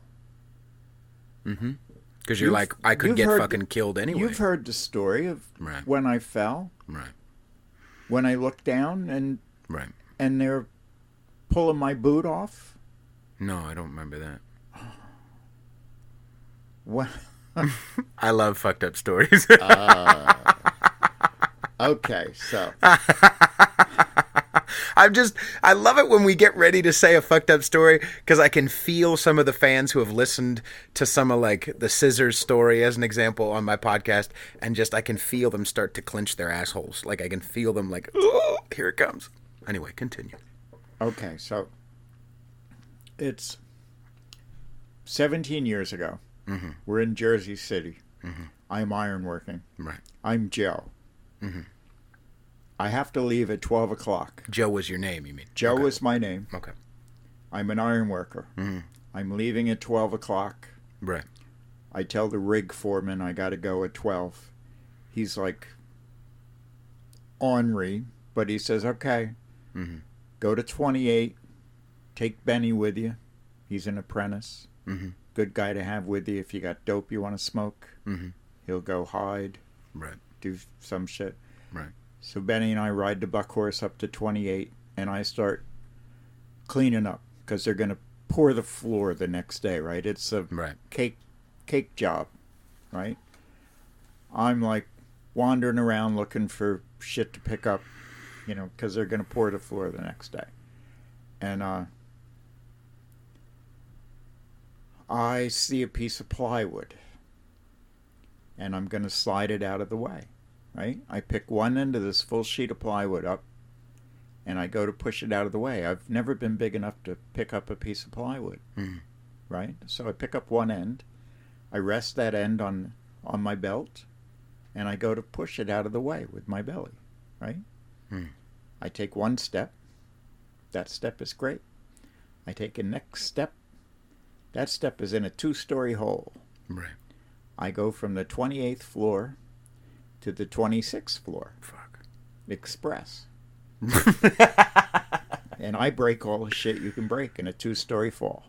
Mm-hmm. Because you're like, I could get fucking killed anyway. You've heard the story of Right. when I fell. Right. When I looked down and Right. and they're pulling my boot off. No, I don't remember that. What? I love fucked up stories. Okay, so I love it when we get ready to say a fucked up story, because I can feel some of the fans who have listened to some of like the scissors story as an example on my podcast, and I can feel them start to clench their assholes. Like I can feel them like, oh, here it comes. Anyway, continue. okay, so it's 17 years ago. Mm-hmm. We're in Jersey City. Mm-hmm. I'm ironworking. Right. I'm Joe. Mm-hmm. I have to leave at 12 o'clock. Joe was your name, you mean? Joe Okay. was my name. Okay. I'm an iron worker. Mm-hmm. I'm leaving at 12 o'clock. Right. I tell the rig foreman I got to go at 12. He's like ornery, but he says, okay, Mm-hmm. go to 28. Take Benny with you. He's an apprentice. Mm-hmm. Good guy to have with you if you got dope you want to smoke. Mm-hmm. He'll go hide. Right. Do some shit. Right. So Benny and I ride the buck horse up to 28, and I start cleaning up because they're going to pour the floor the next day, right? It's a Right. cake job, right? I'm like wandering around looking for shit to pick up, because they're going to pour the floor the next day. And I see a piece of plywood, and I'm going to slide it out of the way, right? I pick one end of this full sheet of plywood up, and I go to push it out of the way. I've never been big enough to pick up a piece of plywood, Mm-hmm. right? So I pick up one end, I rest that end on my belt, and I go to push it out of the way with my belly, right? Mm. I take one step. That step is great. I take a next step. That step is in a 2-story hole. Right. I go from the 28th floor to the 26th floor. Fuck. Express. And I break all the shit you can break in a 2-story fall.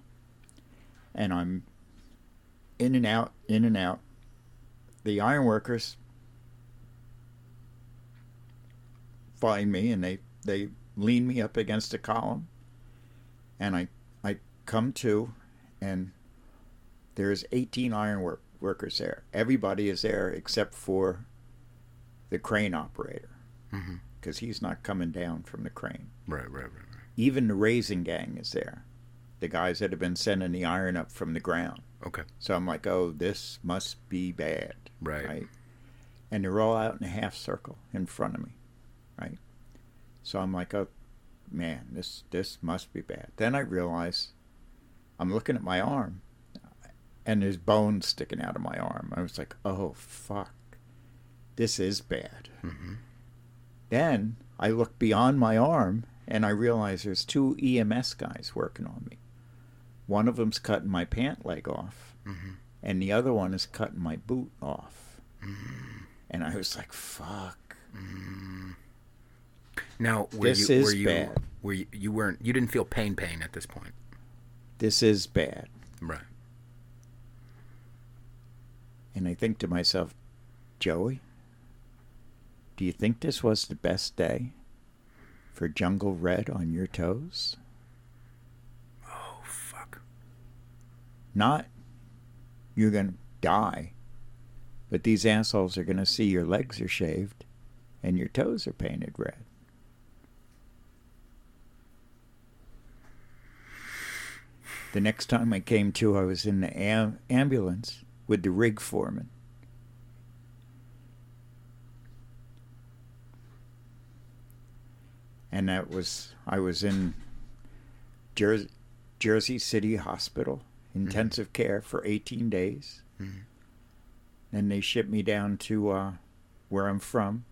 And I'm in and out, in and out. The ironworkers find me, and they lean me up against a column. And I come to, and there's 18 workers there. Everybody is there except for the crane operator, because he's not coming down from the crane. Right. Even the raising gang is there, the guys that have been sending the iron up from the ground. Okay. So I'm like, oh, this must be bad. Right. And they're all out in a half circle in front of me, right? So I'm like, oh, man, this must be bad. Then I realize I'm looking at my arm, and there's bones sticking out of my arm. I was like, oh, fuck. This is bad. Mm-hmm. Then I look beyond my arm, and I realize there's 2 EMS guys working on me. One of them's cutting my pant leg off, and the other one is cutting my boot off. And I was like, fuck. Now, were you bad. You didn't feel pain at this point? This is bad. Right. And I think to myself, Joey, do you think this was the best day for Jungle Red on your toes? Oh, fuck. Not you're going to die, but these assholes are going to see your legs are shaved and your toes are painted red. The next time I came to, I was in the ambulance with the rig foreman. And I was in Jersey City Hospital, intensive care for 18 days. Then they shipped me down to where I'm from,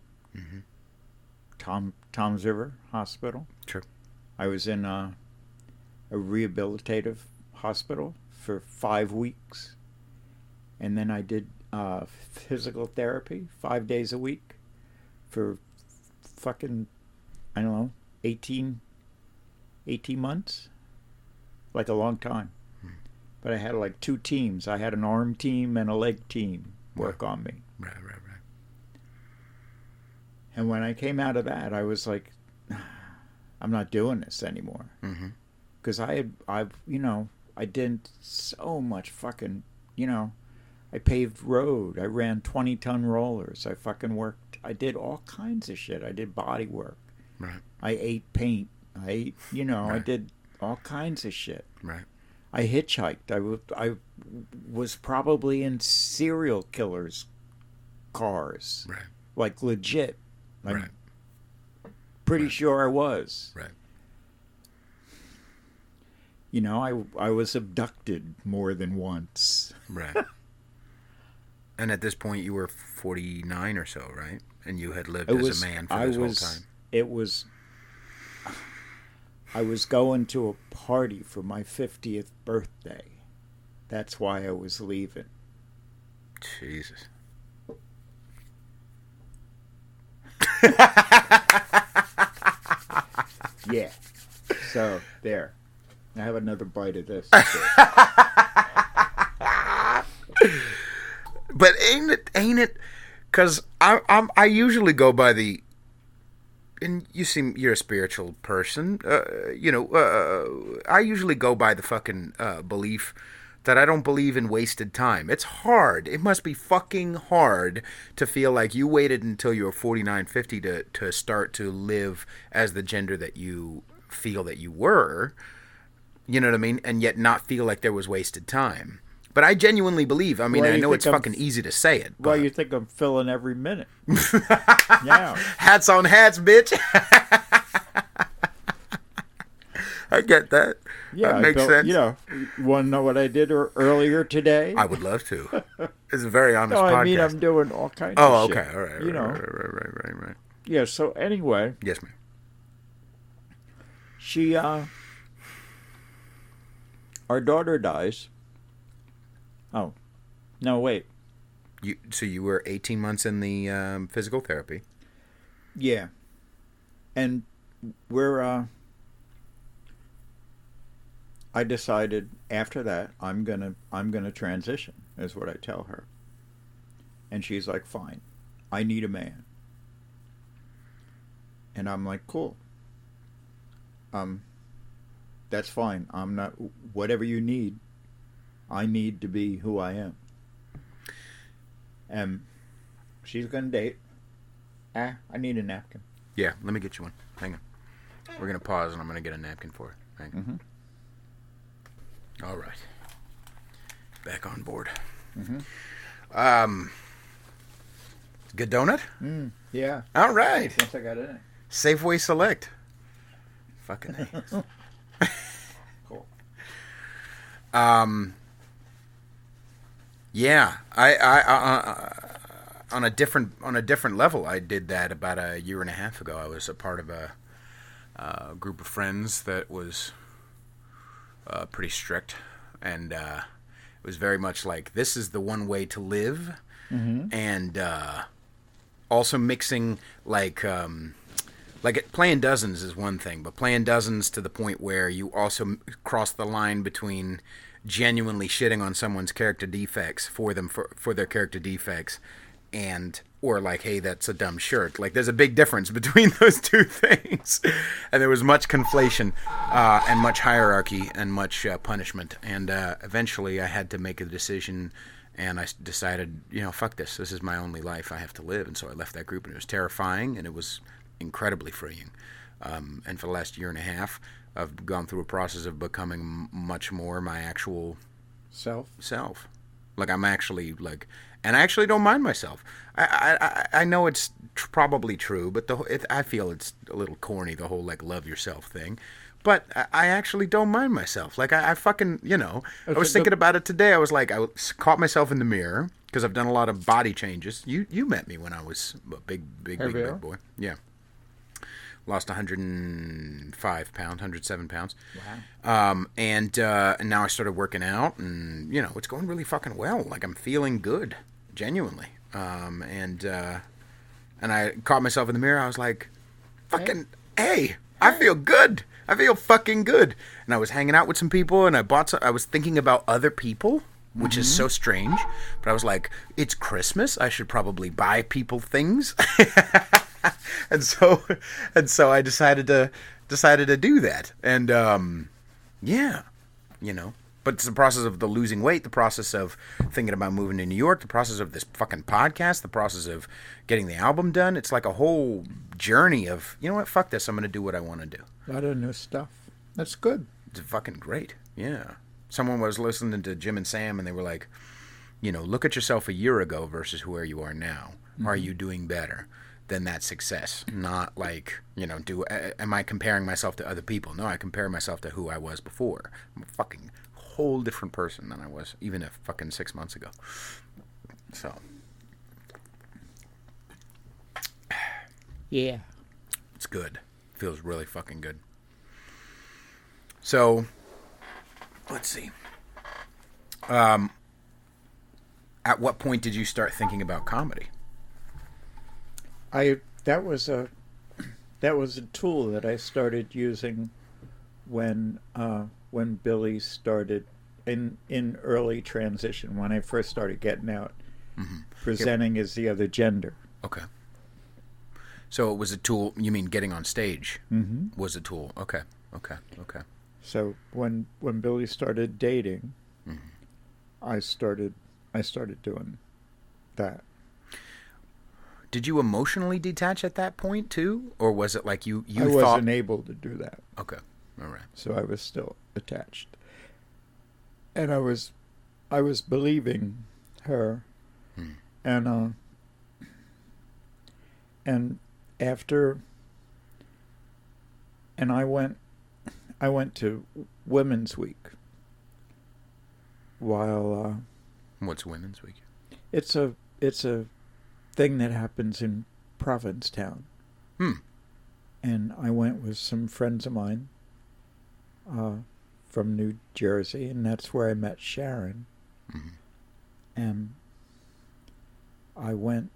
Toms River Hospital. Sure. I was in a rehabilitative hospital for 5 weeks. And then I did physical therapy 5 days a week for fucking, I don't know, 18 months. Like a long time. But I had like 2 teams. I had an arm team and a leg team work on me. Right. And when I came out of that, I was like, I'm not doing this anymore. Because I did so much fucking, I paved road. I ran 20-ton rollers. I fucking worked. I did all kinds of shit. I did body work. Right. I ate paint. I ate, Right. I did all kinds of shit. Right. I hitchhiked. I was probably in serial killers' cars. Right. Like legit. I'm Right. pretty Right. sure I was. Right. I was abducted more than once. Right. And at this point, you were 49 or so, right? And you had lived as a man for this whole time. It was I was going to a party for my 50th birthday. That's why I was leaving. Jesus. Yeah. So, there. I have another bite of this. But ain't it? Because I usually go by the, and you're a spiritual person. I usually go by the fucking belief that I don't believe in wasted time. It's hard. It must be fucking hard to feel like you waited until you were 49, 50 to start to live as the gender that you feel that you were. You know what I mean? And yet not feel like there was wasted time. But I genuinely believe. I mean, Well, I you know think it's I'm fucking easy to say it. Well, But you think I'm filling every minute. Yeah. hats on hats, bitch. I get that. Yeah, That makes sense. You want to know what I did earlier today? I would love to. It's a very honest No, podcast. I mean, I'm doing all kinds Oh, of shit. okay. All right. Right. Yeah, so anyway, Yes, ma'am. she, our daughter dies. Oh, no, wait. So you were 18 months in the physical therapy. Yeah. And we're, I decided after that I'm gonna transition, is what I tell her. And she's like, fine, I need a man. And I'm like, cool. That's fine. I'm not, whatever you need, I need to be who I am. And she's gonna date. I need a napkin. Yeah, let me get you one. Hang on. We're going to pause and I'm going to get a napkin for her. Hang on. Mm-hmm. All right. Back on board. Mm-hmm. Good donut? Yeah. All right. Once I got in it. Safeway Select. Fucking A. Cool. Yeah, I on a different level, I did that about a year and a half ago. I was a part of a group of friends that was pretty strict, and it was very much like, this is the one way to live, and also mixing playing dozens is one thing, but playing dozens to the point where you also cross the line between genuinely shitting on someone's character defects for their character defects, and or like, hey, that's a dumb shirt. Like, there's a big difference between those two things, and there was much conflation and much hierarchy and much punishment, and eventually I had to make a decision. And I decided, fuck this. This is my only life I have to live. And so I left that group, and it was terrifying, and it was incredibly freeing. And for the last year and a half, I've gone through a process of becoming much more my actual self. Like, I'm actually, and I actually don't mind myself. I know it's probably true, but I feel it's a little corny, the whole, love yourself thing. But I actually don't mind myself. Like, I fucking, I was thinking about it today. I was like, I caught myself in the mirror, because I've done a lot of body changes. You met me when I was a big boy. Yeah. Lost 105 pounds, 107 pounds. Wow. And now I started working out, and, it's going really fucking well. Like, I'm feeling good, genuinely. And I caught myself in the mirror. I was like, fucking, hey, I feel good. I feel fucking good. And I was hanging out with some people, and I was thinking about other people, which is so strange. But I was like, it's Christmas. I should probably buy people things. and so I decided to do that. And yeah, But it's the process of the losing weight, the process of thinking about moving to New York, the process of this fucking podcast, the process of getting the album done. It's like a whole journey of, you know what, fuck this, I'm going to do what I want to do. A lot of new stuff. That's good. It's fucking great. Yeah. Someone was listening to Jim and Sam, and they were like, look at yourself a year ago versus where you are now. Mm-hmm. Are you doing better? Then that's success. Not like, am I comparing myself to other people? No, I compare myself to who I was before. I'm a fucking whole different person than I was even a fucking 6 months ago. So. Yeah. It's good. Feels really fucking good. So, let's see. At what point did you start thinking about comedy? That was a tool that I started using when Billy started in early transition, when I first started getting out, presenting as the other gender. Okay. So it was a tool. You mean getting on stage was a tool? Okay. So when Billy started dating, I started doing that. Did you emotionally detach at that point too, or was it like you I wasn't able to do that. Okay, all right. So I was still attached, and I was believing her, and after, and I went to Women's Week. While what's Women's Week? It's a thing that happens in Provincetown. And I went with some friends of mine from New Jersey, and that's where I met Sharon. And I went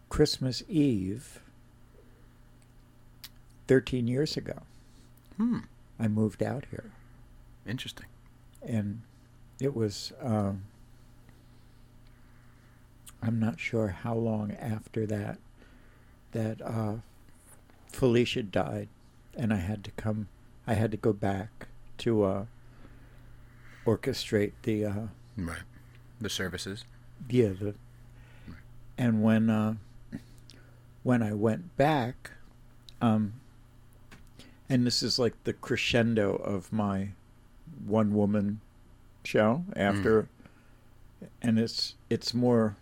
Christmas Eve 13 years ago. I moved out here. Interesting. And it was... I'm not sure how long after that Felicia died, and I had to go back to orchestrate the right, the services. Yeah, and when I went back, and this is like the crescendo of my one woman show after, and it's more.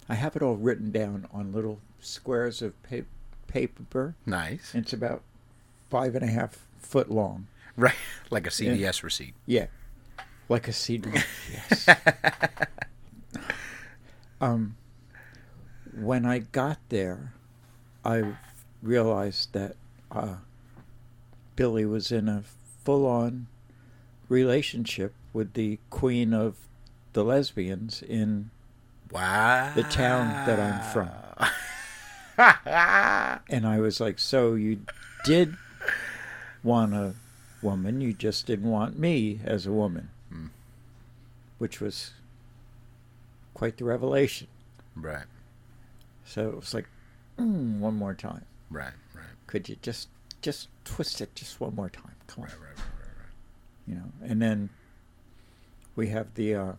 I have it all written down on little squares of paper. Nice. It's about 5.5 foot long. Right, like a CVS receipt. Yeah, like a CD. Yes. When I got there, I realized that Billy was in a full-on relationship with the queen of the lesbians in the town that I'm from. And I was like, so you did want a woman, you just didn't want me as a woman. Which was quite the revelation. Right. So it was like, one more time. Right. Could you just twist it just one more time? Come on. Right. You know, and then we have the,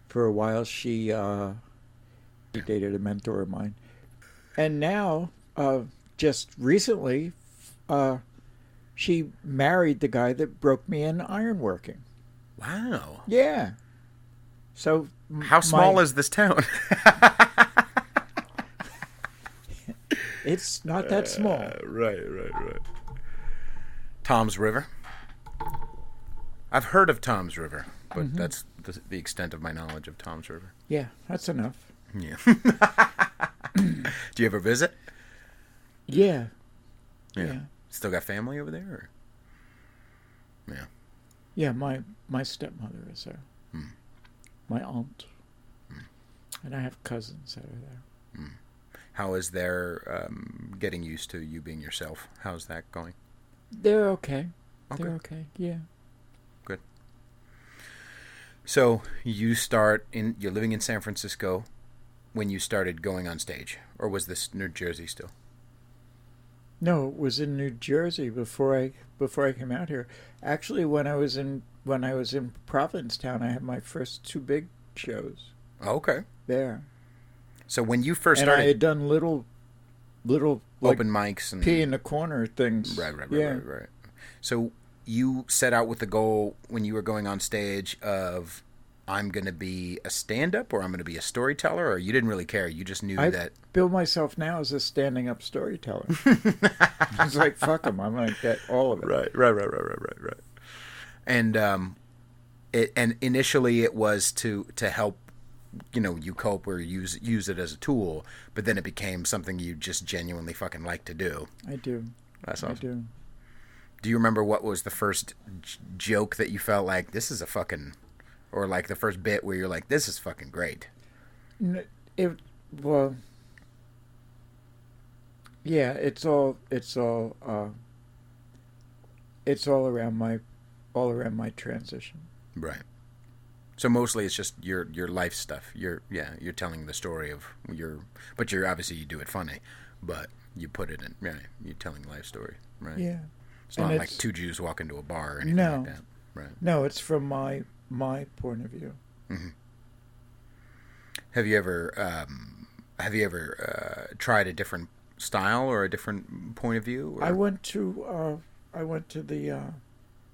for a while, she dated a mentor of mine. And now, just recently, she married the guy that broke me in ironworking. Wow. Yeah. So how small is this town? It's not that small. Right. Tom's River. I've heard of Tom's River, but that's the extent of my knowledge of Tom's River. Yeah, that's enough. Yeah. Do you ever visit? Yeah. Still got family over there? Or? Yeah. Yeah, my stepmother is there. My aunt. And I have cousins that are there. How is their getting used to you being yourself? How's that going? They're okay. They're okay, yeah. Good. So you're living in San Francisco when you started going on stage, or was this New Jersey still? No, it was in New Jersey before I came out here. Actually, when I was in Provincetown, I had my first 2 big shows. Okay. There. So when you first started, and I had done little like, open mics and pee in the corner things. Right. So you set out with the goal when you were going on stage of, I'm going to be a stand-up or I'm going to be a storyteller, or you didn't really care? You just knew that... I build myself now as a standing-up storyteller. I was like, fuck them, I'm going to get all of it. Right. And initially it was to help you cope or use it as a tool, but then it became something you just genuinely fucking like to do. I do. That's awesome. I do. Do you remember what was the first joke that you felt like, this is a fucking, or like the first bit where you're like, this is fucking great? Well, yeah, it's all around my transition. Right. So mostly it's just your life stuff. You're telling the story of but you're obviously you do it funny, but you put it in, you're telling life story, right? Yeah. It's not like two Jews walk into a bar or anything like that, right? No, it's from my point of view. Mm-hmm. Have you ever tried a different style or a different point of view? Or? I went to the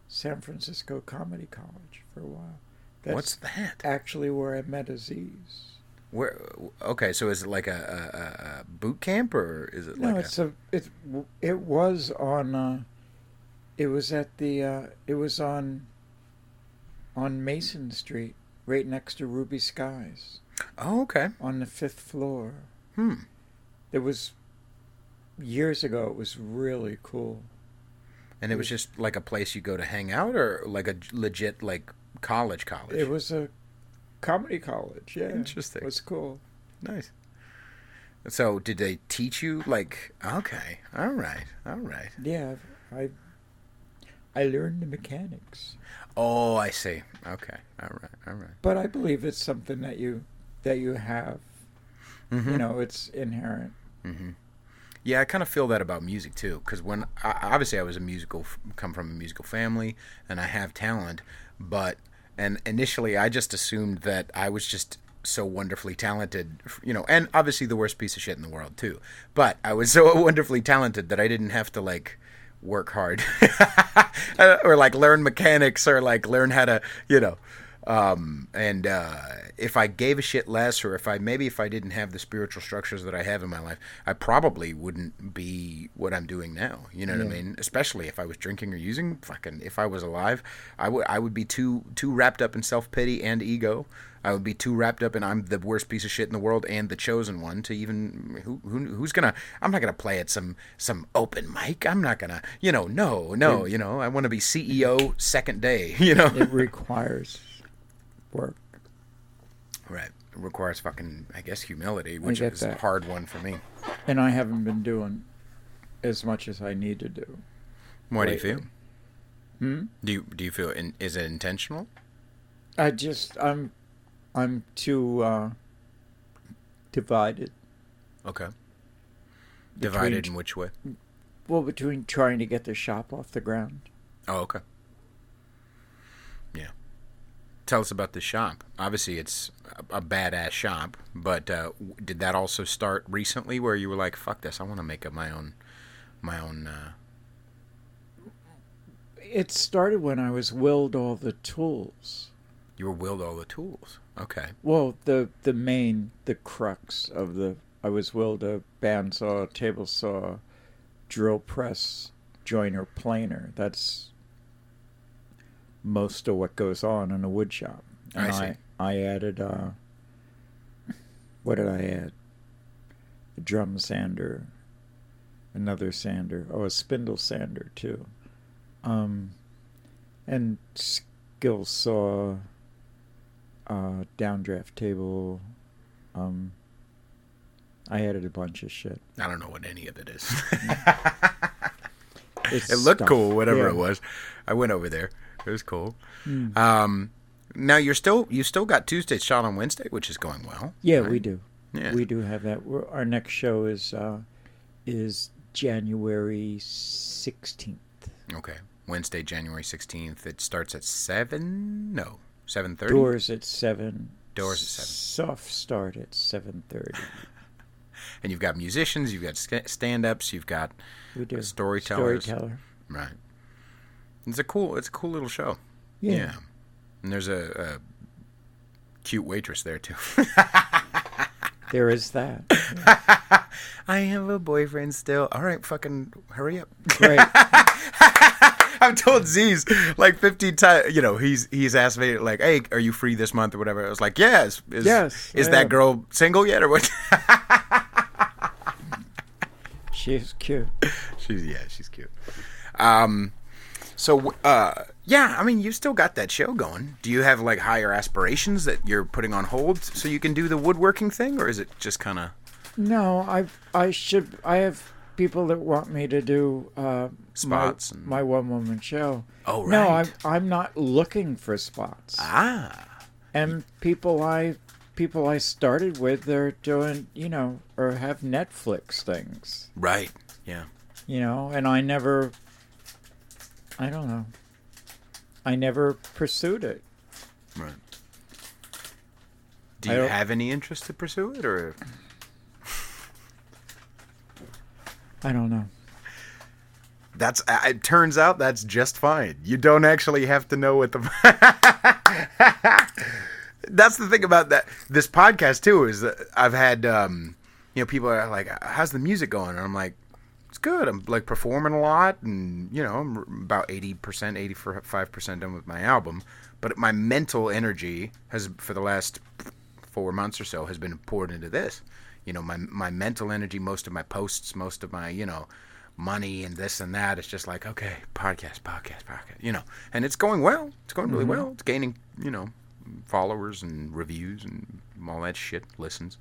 San Francisco Comedy College for a while. That's What's that? Actually, where I met Aziz. Where? Okay, so is it like a boot camp, or is it like it was on. It was at the. It was on Mason Street, right next to Ruby Skies. Oh, okay. On the 5th floor. Hmm. It was years ago. It was really cool. And it was just like a place you go to hang out, or like a legit like college? It was a comedy college. Yeah. Interesting. It was cool. Nice. So did they teach you like? Okay. All right. Yeah. I learned the mechanics. Oh, I see. Okay. All right. But I believe it's something that you have. Mm-hmm. It's inherent. Mm-hmm. Yeah, I kind of feel that about music too, because obviously I was come from a musical family, and I have talent, and initially I just assumed that I was just so wonderfully talented, and obviously the worst piece of shit in the world too, but I was so wonderfully talented that I didn't have to like work hard or like learn mechanics or like learn how to, and if I gave a shit less, or if I didn't have the spiritual structures that I have in my life, I probably wouldn't be what I'm doing now. You know what I mean? Especially if I was drinking or using. Fucking, if I was alive, I would be too wrapped up in self-pity and ego. I would be too wrapped up in I'm the worst piece of shit in the world and the chosen one to even who's gonna. I'm not gonna play at some open mic. I'm not gonna. No. I want to be CEO second day. It requires work. Right. It requires fucking, I guess, humility, which is a hard one for me. And I haven't been doing as much as I need to do. Why do you feel? Do you feel is it intentional? I'm too divided. Okay. Divided in which way? Well, between trying to get the shop off the ground. Oh, okay. Yeah. Tell us about the shop. Obviously, it's a badass shop, but did that also start recently, where you were like, "Fuck this! I want to make my own." It started when I was willed all the tools. You were willed all the tools. Okay. Well, the crux of I was willed a bandsaw, table saw, drill press, joiner, planer. That's most of what goes on in a wood shop. And I see. I added, what did I add? A drum sander, another sander, a spindle sander too, and skill saw, downdraft table. I added a bunch of shit. I don't know what any of it is. It looked cool, whatever it was. I went over there. It was cool. Now you still got Tuesday shot on Wednesday, which is going well. Yeah, right? we do. Yeah. We do have that. Our next show is January 16th. Okay, Wednesday, January 16th. It starts at 7? No, 7:30. Doors at 7. Doors at 7. Soft start at 7:30. And you've got musicians, you've got stand-ups, you've got storytellers. Right. It's a cool little show. Yeah. And there's a cute waitress there too. There is that. Yeah. I have a boyfriend still. All right, fucking hurry up. Right. I've told Z's like 15 times. You know, he's asked me like, "Hey, are you free this month or whatever?" I was like, "Yes." Yes. Is that girl single yet or what? She's cute. She's cute. Yeah, I mean, you still got that show going. Do you have like higher aspirations that you're putting on hold so you can do the woodworking thing, or is it just kind of? No, I have people that want me to do spots my one-woman show. Oh, right. No, I'm not looking for spots. And people I started with, they're doing, or have Netflix things. Right. Yeah. And I don't know. I never pursued it. Right. Do you have any interest to pursue it, or? I don't know. It turns out that's just fine. You don't actually have to know what the. That's the thing about this podcast too, is that I've had people are like, "How's the music going?" And I'm like, "It's good. I'm like performing a lot, and I'm about 80%, 85% done with my album. But my mental energy has, for the last 4 months or so, has been poured into this. My mental energy, most of my posts, most of my money and this and that. It's just like, okay, podcast. And it's going well. It's going really well. It's gaining followers and reviews and all that shit, listens.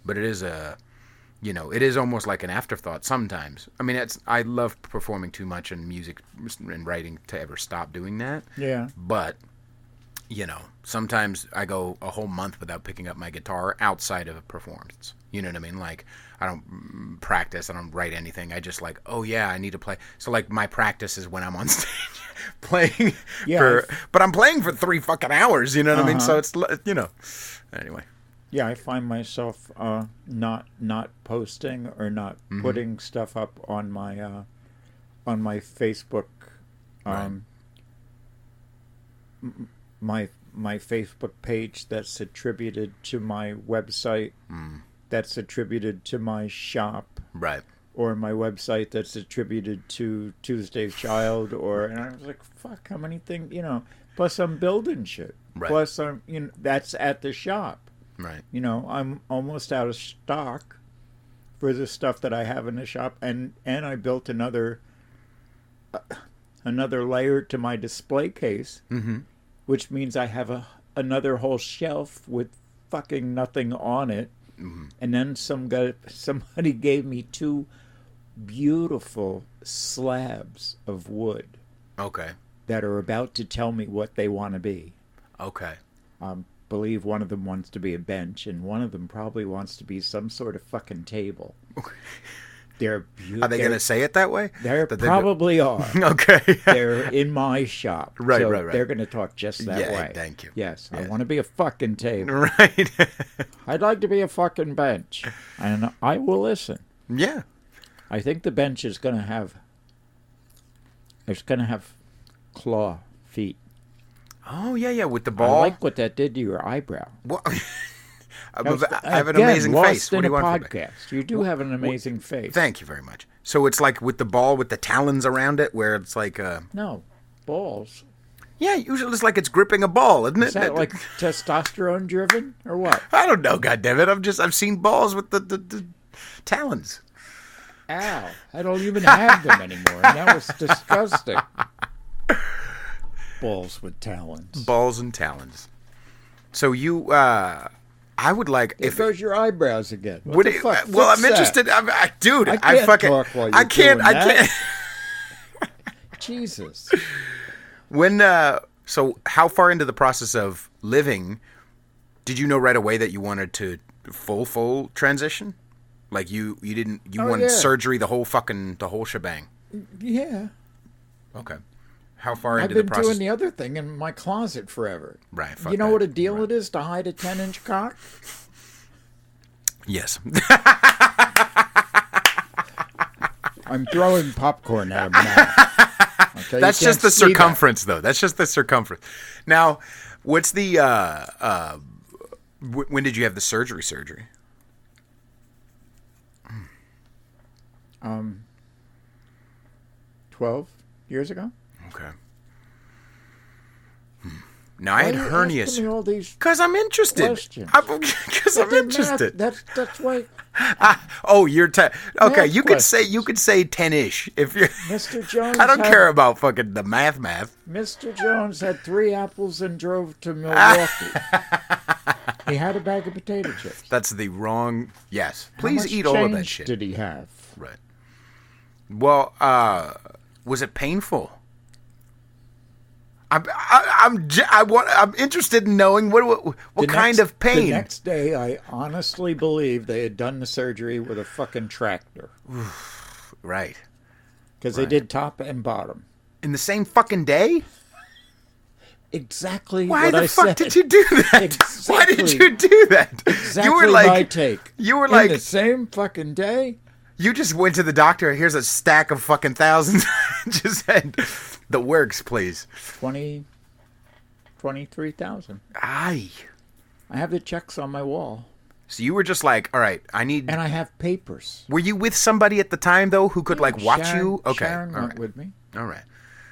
But it is it is almost like an afterthought sometimes. I mean, I love performing too much in music and writing to ever stop doing that. Yeah. But, sometimes I go a whole month without picking up my guitar outside of a performance. You know what I mean? Like, I don't practice. I don't write anything. I just like, oh, yeah, I need to play. So, like, my practice is when I'm on stage playing but I'm playing for 3 fucking hours, you know what I mean? So it's, anyway. Yeah, I find myself not posting or not putting stuff up on my Facebook, my Facebook page that's attributed to my website, that's attributed to my shop, right? Or my website that's attributed to Tuesday's Child, and I was like, fuck, how many things, Plus I'm building shit. Right. Plus I'm, that's at the shop. Right. I'm almost out of stock for the stuff that I have in the shop, and I built another layer to my display case, which means I have another whole shelf with fucking nothing on it, and then somebody gave me 2 beautiful slabs of wood. Okay. That are about to tell me what they want to be. Okay. Believe one of them wants to be a bench, and one of them probably wants to be some sort of fucking table. Are they going to say it that way? They probably are. Okay. They're in my shop. Right, so right. They're going to talk just that way. Thank you. Yes, yeah. I want to be a fucking table. Right. I'd like to be a fucking bench, and I will listen. Yeah. I think the bench is going to have. It's going to have claw feet. Oh, yeah, with the ball. I like what that did to your eyebrow. Well, I have an amazing face. What do you want from me? You do have an amazing face. Thank you very much. So it's like with the ball with the talons around it, where it's like no, balls. Yeah, usually it's like it's gripping a ball, isn't it? Is that like testosterone driven or what? I don't know, goddammit. I've seen balls with the talons. Ow. I don't even have them anymore, and that was disgusting. Balls with talons. Balls and talons. So you, I would like. There goes your eyebrows again. What would the fuck? Well, I'm interested. Dude, I fucking. Talk while you're I can't. doing I can't. Jesus. When so how far into the process of living did you know right away that you wanted to full transition? Like you wanted surgery, the whole shebang. Yeah. Okay. How far into the process? I've been doing the other thing in my closet forever. Right. You know what a deal it is to hide a 10-inch cock? Yes. I'm throwing popcorn at him now. Okay, that's just the circumference, though. That's just the circumference. Now, what's the when did you have the surgery? 12 years ago. Okay. Now I had Why are you hernias. asking me all these Because I'm interested. questions? Because I'm interested. That's why, Oh, you're okay. Math You could say 10-ish if you're. Mr. Jones. I don't care about fucking the math. Mr. Jones had 3 apples and drove to Milwaukee. He had a bag of potato chips. That's the wrong. Yes, How please much eat all of that change shit. did he have? Right. Well, was it painful? I'm interested in knowing what kind of pain. The next day, I honestly believe they had done the surgery with a fucking tractor. Right. Because they did top and bottom. In the same fucking day? Exactly Why what the I fuck said. did you do that? Exactly. Why did you do that? Exactly You were like, my take. You were In like, the same fucking day? you just went to the doctor. Here's a stack of fucking thousands. Just said, the works, please. 23,000. Aye. I have the checks on my wall. So you were just like, all right, I need. And I have papers. Were you with somebody at the time though who could like watch Sharon, you? Okay, Sharon all went right. with me. All right.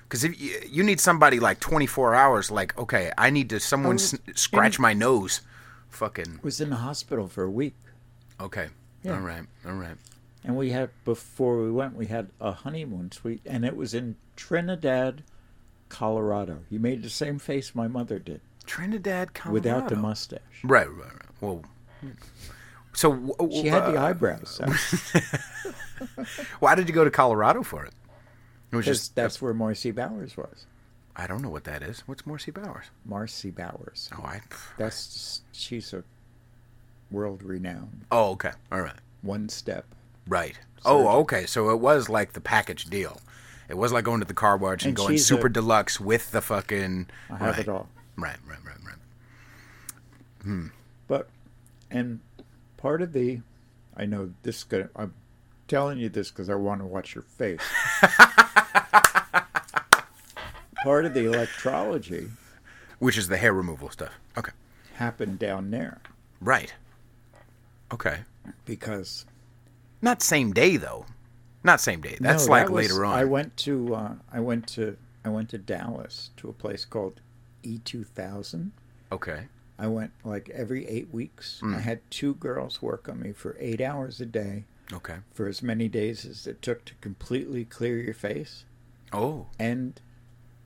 Because if you need somebody like 24 hours, like, okay, I need to someone scratch my nose. Fucking. Was in the hospital for a week. Okay. Yeah. All right. All right. And we had, before we went, we had a honeymoon suite. And it was in Trinidad, Colorado. He made the same face my mother did. Trinidad, Colorado. Without the mustache. Right. Well. So. She had the eyebrows. Why did you go to Colorado for it? It was just. That's where Marcy Bowers was. I don't know what that is. What's Marcy Bowers? Marcy Bowers. Oh, She's a world renowned. Oh, okay. All right. One step. Right. Surgeon. Oh, okay. So it was like the package deal. It was like going to the car wash and going she's super deluxe with the fucking. I have it all. Right. But, and part of the, I know this, I'm telling you this because I want to watch your face. Part of the electrology. Which is the hair removal stuff. Okay. Happened down there. Right. Okay. Because. Not same day though. Not same day. That's no, like that was, later on. I went to Dallas to a place called E2000. Okay. I went like every 8 weeks. I had 2 girls work on me for 8 hours a day. Okay. For as many days as it took to completely clear your face. Oh. And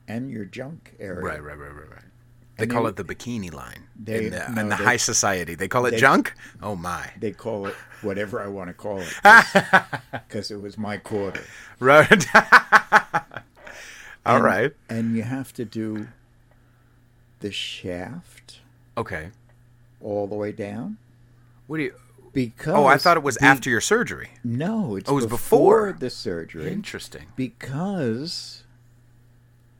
your junk area. Right. They call it the bikini line in the high society. They call it junk? Oh, my. They call it whatever I want to call it. Because it was my quarter. Right. All right. And you have to do the shaft. Okay. All the way down. What do you... Because... Oh, I thought it was after your surgery. No, it was before the surgery. Interesting. Because...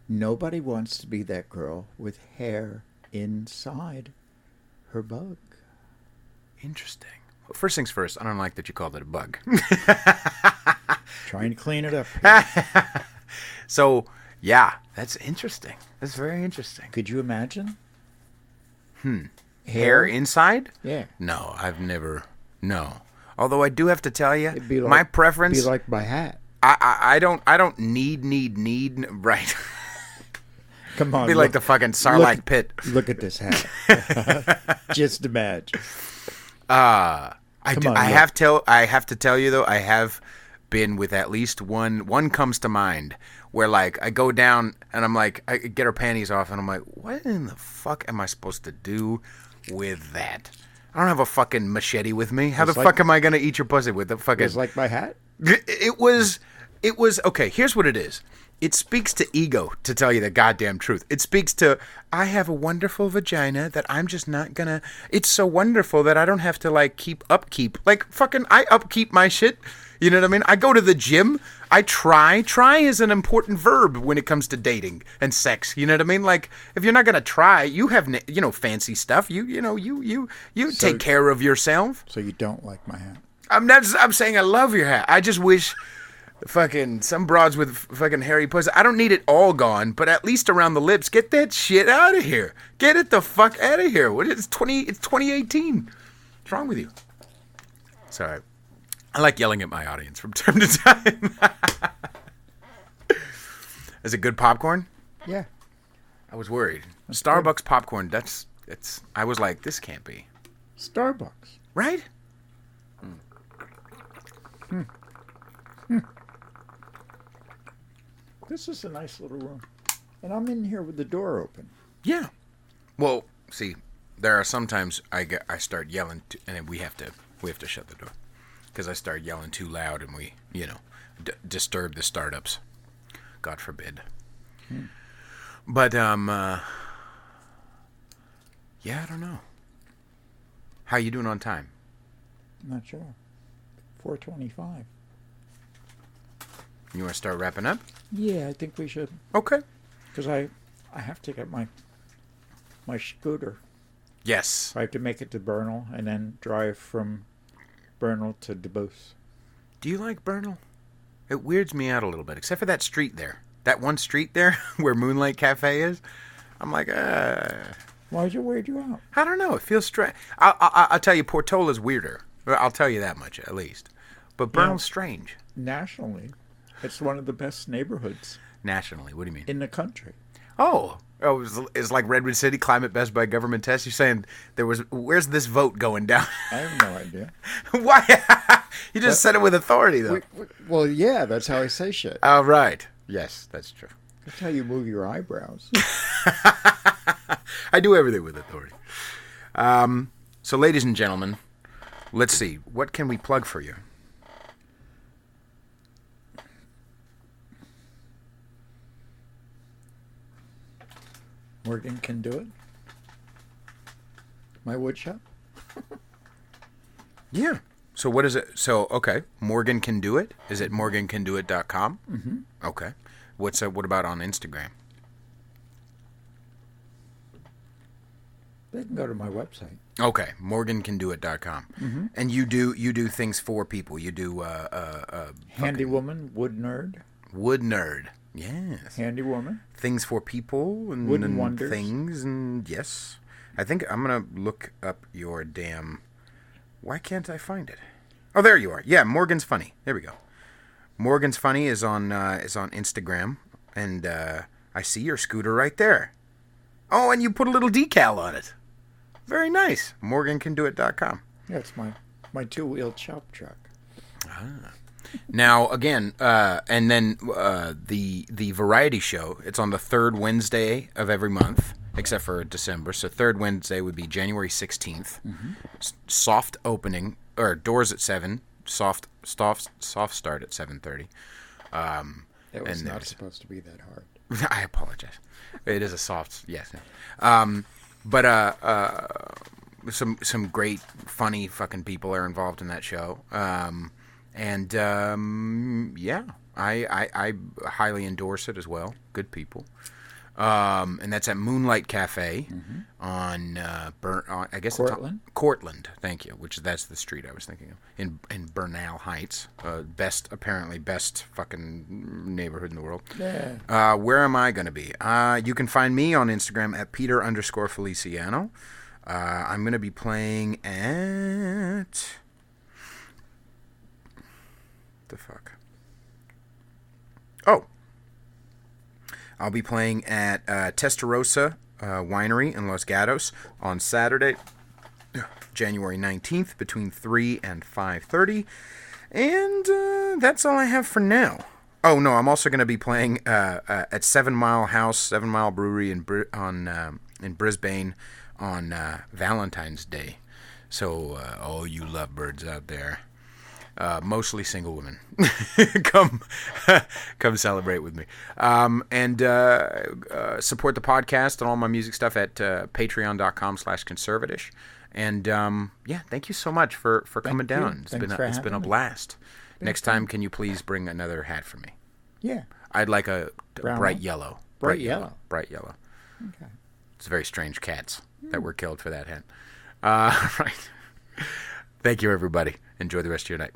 nobody wants to be that girl with hair inside her bug. Interesting. Well, first things first, I don't like that you called it a bug. Trying to clean it up. So, yeah, that's interesting. That's very interesting. Could you imagine? Hair inside? Yeah. No, I've never. No. Although I do have to tell you, It'd be like, my preference. It'd be like my hat. I don't need. Right. Come on. Be like the fucking Sarlacc pit. Look at this hat. Just imagine. I have to tell you though, I have been with at least one. One comes to mind where like I go down and I'm like, I get her panties off and I'm like, what in the fuck am I supposed to do with that? I don't have a fucking machete with me. How the fuck am I gonna eat your pussy with the fucking? It's like my hat. It was okay. Here's what it is. It speaks to ego, to tell you the goddamn truth. It speaks to, I have a wonderful vagina that I'm just not gonna... It's so wonderful that I don't have to, like, upkeep. Like, fucking, I upkeep my shit. You know what I mean? I go to the gym. I try. Try is an important verb when it comes to dating and sex. You know what I mean? Like, if you're not gonna try, you have, fancy stuff. You take care of yourself. So you don't like my hat? I'm saying I love your hat. I just wish... Fucking some broads with fucking hairy pussy. I don't need it all gone, but at least around the lips. Get that shit out of here. Get it the fuck out of here. It's 2018. What's wrong with you? Sorry. I like yelling at my audience from time to time. Is it good popcorn? Yeah. I was worried. Starbucks popcorn, that's... I was like, this can't be. Starbucks. Right? This is a nice little room. And I'm in here with the door open. Yeah. Well, see, there are sometimes I start yelling, and then we have to shut the door. Because I start yelling too loud and we, disturb the startups. God forbid. But, yeah, I don't know. How you doing on time? I'm not sure. 4:25. You want to start wrapping up? Yeah, I think we should. Okay. Because I have to get my scooter. Yes. I have to make it to Bernal and then drive from Bernal to Debose. Do you like Bernal? It weirds me out a little bit, except for that street there. That one street there where Moonlight Cafe is. I'm like, Why'd it weird you out? I don't know. It feels strange. I'll tell you, Portola's weirder. I'll tell you that much, at least. But Bernal's strange. Nationally, it's one of the best neighborhoods. Nationally? What do you mean? In the country. Oh, it's like Redwood City, climate best by government test. You're saying where's this vote going down? I have no idea. Why? You just said it with authority, though. Well, yeah, that's how I say shit. Oh, right. Yes, that's true. That's how you move your eyebrows. I do everything with authority. So, ladies and gentlemen, let's see. What can we plug for you? Morgan Can Do It. My wood shop. Yeah. So what is it? So, okay. Morgan Can Do It? Is it morgancandoit.com? Mm-hmm. Okay. What about on Instagram? They can go to my website. Okay. morgancandoit.com. Mm-hmm. And you do things for people. You do Handy woman, wood nerd. Wood nerd. Yes. Handy woman. Things for people and, Wooden wonders. Things and yes. I think I'm gonna look up your damn. Why can't I find it? Oh, there you are. Yeah, Morgan's Funny. There we go. Morgan's Funny is on Instagram, and I see your scooter right there. Oh, and you put a little decal on it. Very nice. morgancandoit.com. Yeah, it's my two-wheeled shop truck. Ah. Now, again, and then the variety show, it's on the third Wednesday of every month, except for December. So third Wednesday would be January 16th. Mm-hmm. Soft opening, or doors at 7, soft start at 7:30. It was not supposed to be that hard. I apologize. It is a soft, yes. No. But some great, funny fucking people are involved in that show. And yeah, I highly endorse it as well. Good people. And that's at Moonlight Cafe on I guess Cortland. It's Cortland, thank you. That's the street I was thinking of in Bernal Heights. Apparently best fucking neighborhood in the world. Yeah. Where am I going to be? You can find me on Instagram at Peter_Feliciano. I'm going to be playing at. The fuck? Oh. I'll be playing at Testarossa Winery in Los Gatos on Saturday, January 19th, between 3 and 5:30. And that's all I have for now. Oh, no, I'm also going to be playing at 7 Mile Brewery in Brisbane on Valentine's Day. So, all you lovebirds out there. Mostly single women. come celebrate with me. And support the podcast and all my music stuff at patreon.com/conservatish. And yeah, thank you so much for coming down. It's been a blast. Next time, can you please bring another hat for me? Yeah. I'd like a bright yellow. Bright yellow. Bright yellow. Okay. It's very strange cats that were killed for that hat. Right. Thank you, everybody. Enjoy the rest of your night.